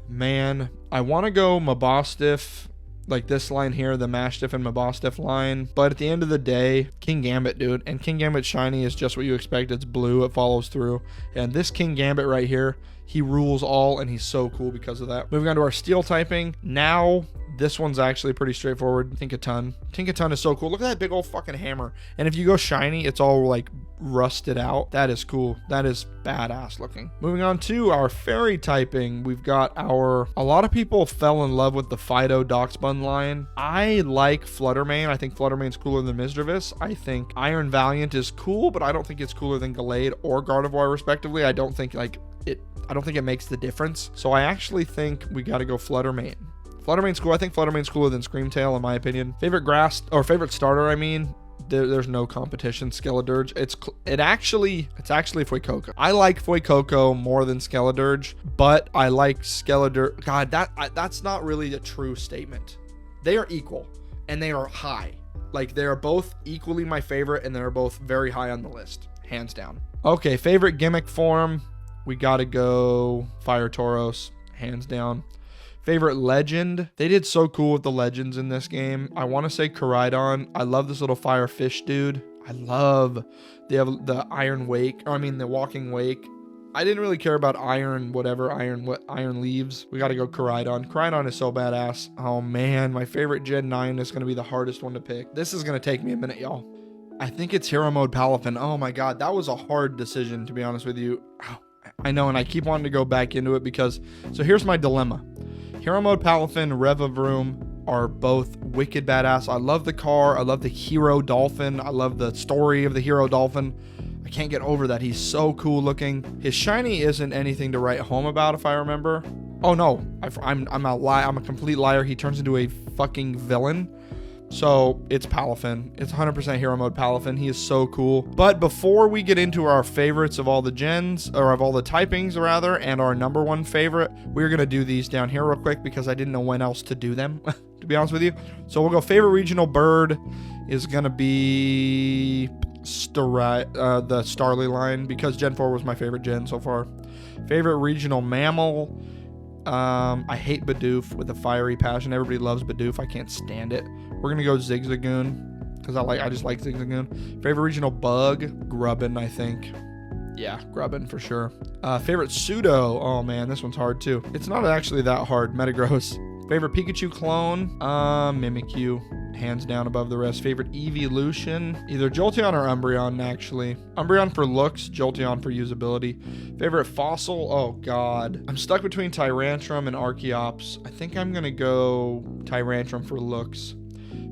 Man, I want to go Mabostiff, like this line here, the Mastiff and Mabostiff line. But at the end of the day, King Gambit, dude. And King Gambit shiny is just what you expect. It's blue. It follows through. And this King Gambit right here, he rules all, and he's so cool because of that. Moving on to our steel typing. Now, this one's actually pretty straightforward. Tinkaton. Tinkaton is so cool. Look at that big old fucking hammer. And if you go shiny, it's all like rusted out. That is cool. That is badass looking. Moving on to our fairy typing. We've got a lot of people fell in love with the Fido Doxbun line. I like Fluttermane. I think Fluttermane's cooler than Misdreavus. I think Iron Valiant is cool, but I don't think it's cooler than Gallade or Gardevoir respectively. I don't think it makes the difference. So I actually think we got to go Fluttermane. Fluttermane's cool. I think Fluttermane's cooler than Screamtail in my opinion. Favorite starter, I mean, there's no competition. Skeledirge. It's actually Fuecoco. I like Fuecoco more than Skeledirge, but I like Skeledirge. God, that's not really a true statement. They are equal and they are high. Like they are both equally my favorite and they're both very high on the list, hands down. Okay, favorite gimmick form. We gotta go Fire Tauros, hands down. Favorite legend. They did so cool with the legends in this game. I want to say Koraidon. I love this little fire fish dude. They have the Iron Wake, the Walking Wake. I didn't really care about Iron Leaves. We got to go Koraidon. Koraidon is so badass. Oh man, my favorite Gen 9 is going to be the hardest one to pick. This is going to take me a minute, y'all. I think it's Hero Mode Palafin. Oh my god, that was a hard decision to be honest with you. Oh, I know, and I keep wanting to go back into it because... So here's my dilemma. Hero Mode Palafin, Revavroom are both wicked badass. I love the car. I love the Hero Dolphin. I love the story of the Hero Dolphin. I can't get over that. He's so cool looking. His shiny isn't anything to write home about, if I remember. Oh, no. I'm a complete liar. He turns into a fucking villain. So it's Palafin. It's 100% Hero Mode Palafin. He is so cool. But before we get into our favorites of all the gens, or of all the typings rather, and our number one favorite, we're going to do these down here real quick because I didn't know when else to do them, to be honest with you. So we'll go favorite regional bird is going to be the Starly line because Gen 4 was my favorite gen so far. Favorite regional mammal. I hate Bidoof with a fiery passion. Everybody loves Bidoof. I can't stand it. We're gonna go Zigzagoon because I just like Zigzagoon. Favorite regional bug, Grubbin, I think. Yeah, Grubbin for sure. Favorite pseudo. Oh man, this one's hard too. It's not actually that hard. Metagross. Favorite Pikachu clone, Mimikyu, hands down above the rest. Favorite evolution, either Jolteon or Umbreon actually. Umbreon for looks, Jolteon for usability. Favorite fossil, oh god. I'm stuck between Tyrantrum and Archeops. I think I'm gonna go Tyrantrum for looks.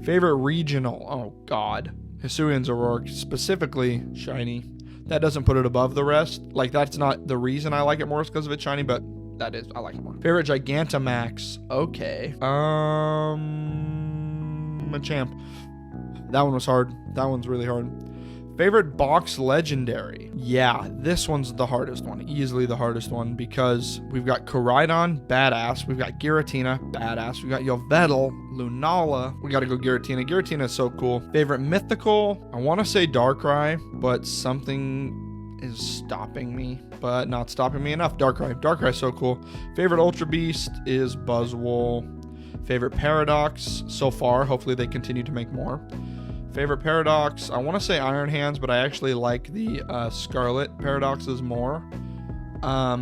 Favorite regional, oh god. Hisuian Zoroark, specifically shiny. That doesn't put it above the rest. Like that's not the reason I like it more, it's because of it's shiny, but that is, I like it more. Favorite Gigantamax. Okay. Machamp. That one was hard. That one's really hard. Favorite box legendary. Yeah, this one's the hardest one. Easily the hardest one because we've got Koraidon, badass. We've got Giratina, badass. We've got Yveltal, Lunala. We gotta go Giratina. Giratina is so cool. Favorite mythical. I want to say Darkrai, but something is stopping me, but not stopping me enough. Darkrai. Darkrai is so cool. Favorite Ultra Beast is Buzzwole. Favorite Paradox so far. Hopefully they continue to make more. Favorite Paradox. I want to say Iron Hands, but I actually like the Scarlet Paradoxes more. I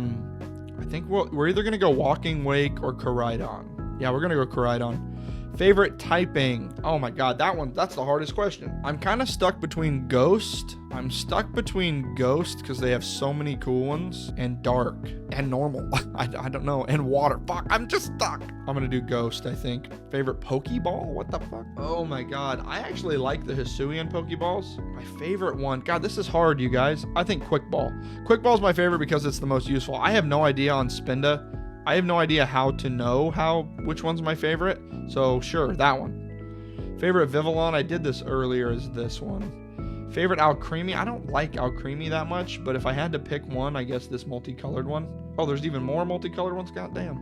think we're either going to go Walking Wake or Koraidon. Yeah, we're going to go Koraidon. Favorite typing. Oh my god, that's the hardest question. I'm kind of stuck between Ghost. I'm stuck between Ghost because they have so many cool ones, and Dark, and Normal. I don't know, and Water. Fuck, I'm just stuck. I'm gonna do Ghost, I think. Favorite Pokeball? What the fuck? Oh my god, I actually like the Hisuian Pokeballs. My favorite one. God, this is hard, you guys. I think Quick Ball. Quick Ball is my favorite because it's the most useful. I have no idea on Spinda. I have no idea how to know which one's my favorite. So sure, that one. Favorite Vivillon, I did this earlier, is this one. Favorite Alcremie, I don't like Alcremie that much, but if I had to pick one, I guess this multicolored one. Oh, there's even more multicolored ones, goddamn.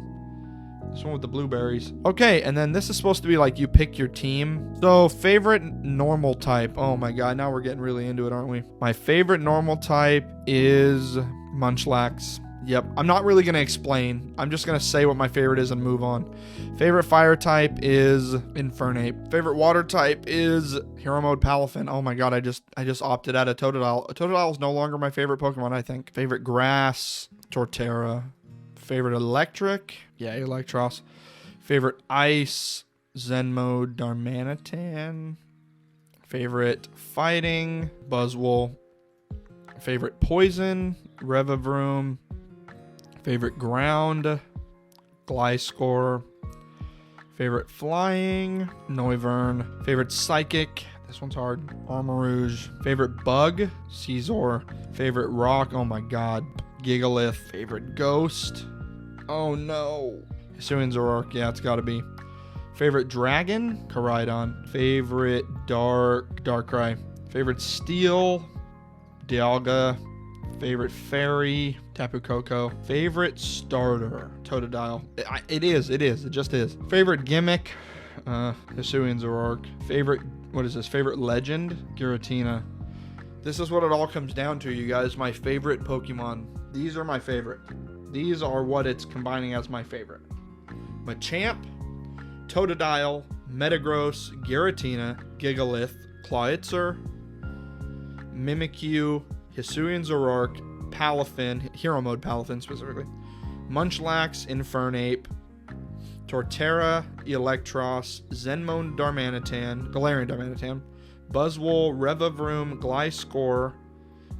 This one with the blueberries. Okay, and then this is supposed to be like you pick your team. So favorite normal type. Oh my god, now we're getting really into it, aren't we? My favorite normal type is Munchlax. Yep, I'm not really going to explain. I'm just going to say what my favorite is and move on. Favorite fire type is Infernape. Favorite water type is Hero Mode Palafin. Oh my god, I just opted out of Totodile. Totodile is no longer my favorite Pokemon, I think. Favorite grass, Torterra. Favorite electric, yeah, Electros. Favorite ice, Zen Mode Darmanitan. Favorite fighting, Buzzwole. Favorite poison, Revavroom. Favorite ground, Gliscor. Favorite flying, Noivern. Favorite psychic, this one's hard, Armarouge. Favorite bug, Caesar. Favorite rock, oh my god, Gigalith. Favorite ghost, oh no, Hisuian Zoroark, yeah, it's gotta be. Favorite dragon, Koraidon. Favorite Darkrai. Favorite steel, Dialga. Favorite fairy, Tapu Koko. Favorite starter, Totodile. It just is. Favorite gimmick, Hisuian Zoroark. Favorite, what is this? Favorite legend, Giratina. This is what it all comes down to, you guys. My favorite Pokemon. These are my favorite. These are what it's combining as my favorite. Machamp, Totodile, Metagross, Giratina, Gigalith, Clawitzer, Mimikyu, Hisuian Zoroark, Palafin, Hero Mode Palafin specifically, Munchlax, Infernape, Torterra, Electros, Zenmode Darmanitan, Galarian Darmanitan, Buzzwole, Revavroom, Gliscor,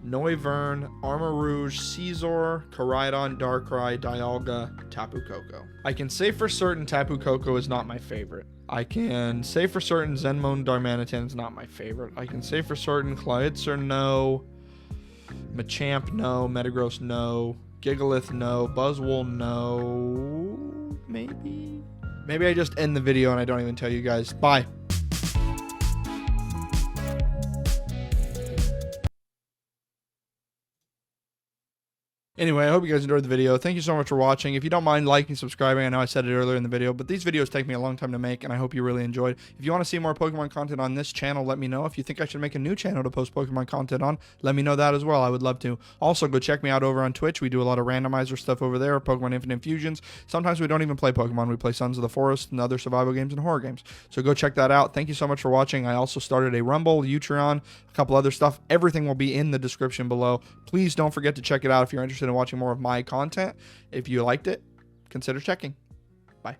Noivern, Armarouge, Caesar, Koraidon, Darkrai, Dialga, Tapu Koko. I can say for certain Tapu Koko is not my favorite. I can say for certain Zenmon Darmanitan is not my favorite. I can say for certain Clawitzer, no. Machamp, no. Metagross, no. Gigalith, no. Buzzwole, no. Maybe I just end the video and I don't even tell you guys. Bye. Anyway, I hope you guys enjoyed the video. Thank you so much for watching. If you don't mind liking, subscribing, I know I said it earlier in the video, but these videos take me a long time to make, and I hope you really enjoyed. If you want to see more Pokemon content on this channel, let me know. If you think I should make a new channel to post Pokemon content on, let me know that as well. I would love to. Also, go check me out over on Twitch. We do a lot of randomizer stuff over there, Pokemon Infinite Fusions. Sometimes we don't even play Pokemon. We play Sons of the Forest and other survival games and horror games. So go check that out. Thank you so much for watching. I also started a Rumble, Utreon, a couple other stuff. Everything will be in the description below. Please don't forget to check it out if you're interested in watching more of my content. If you liked it, consider checking. Bye.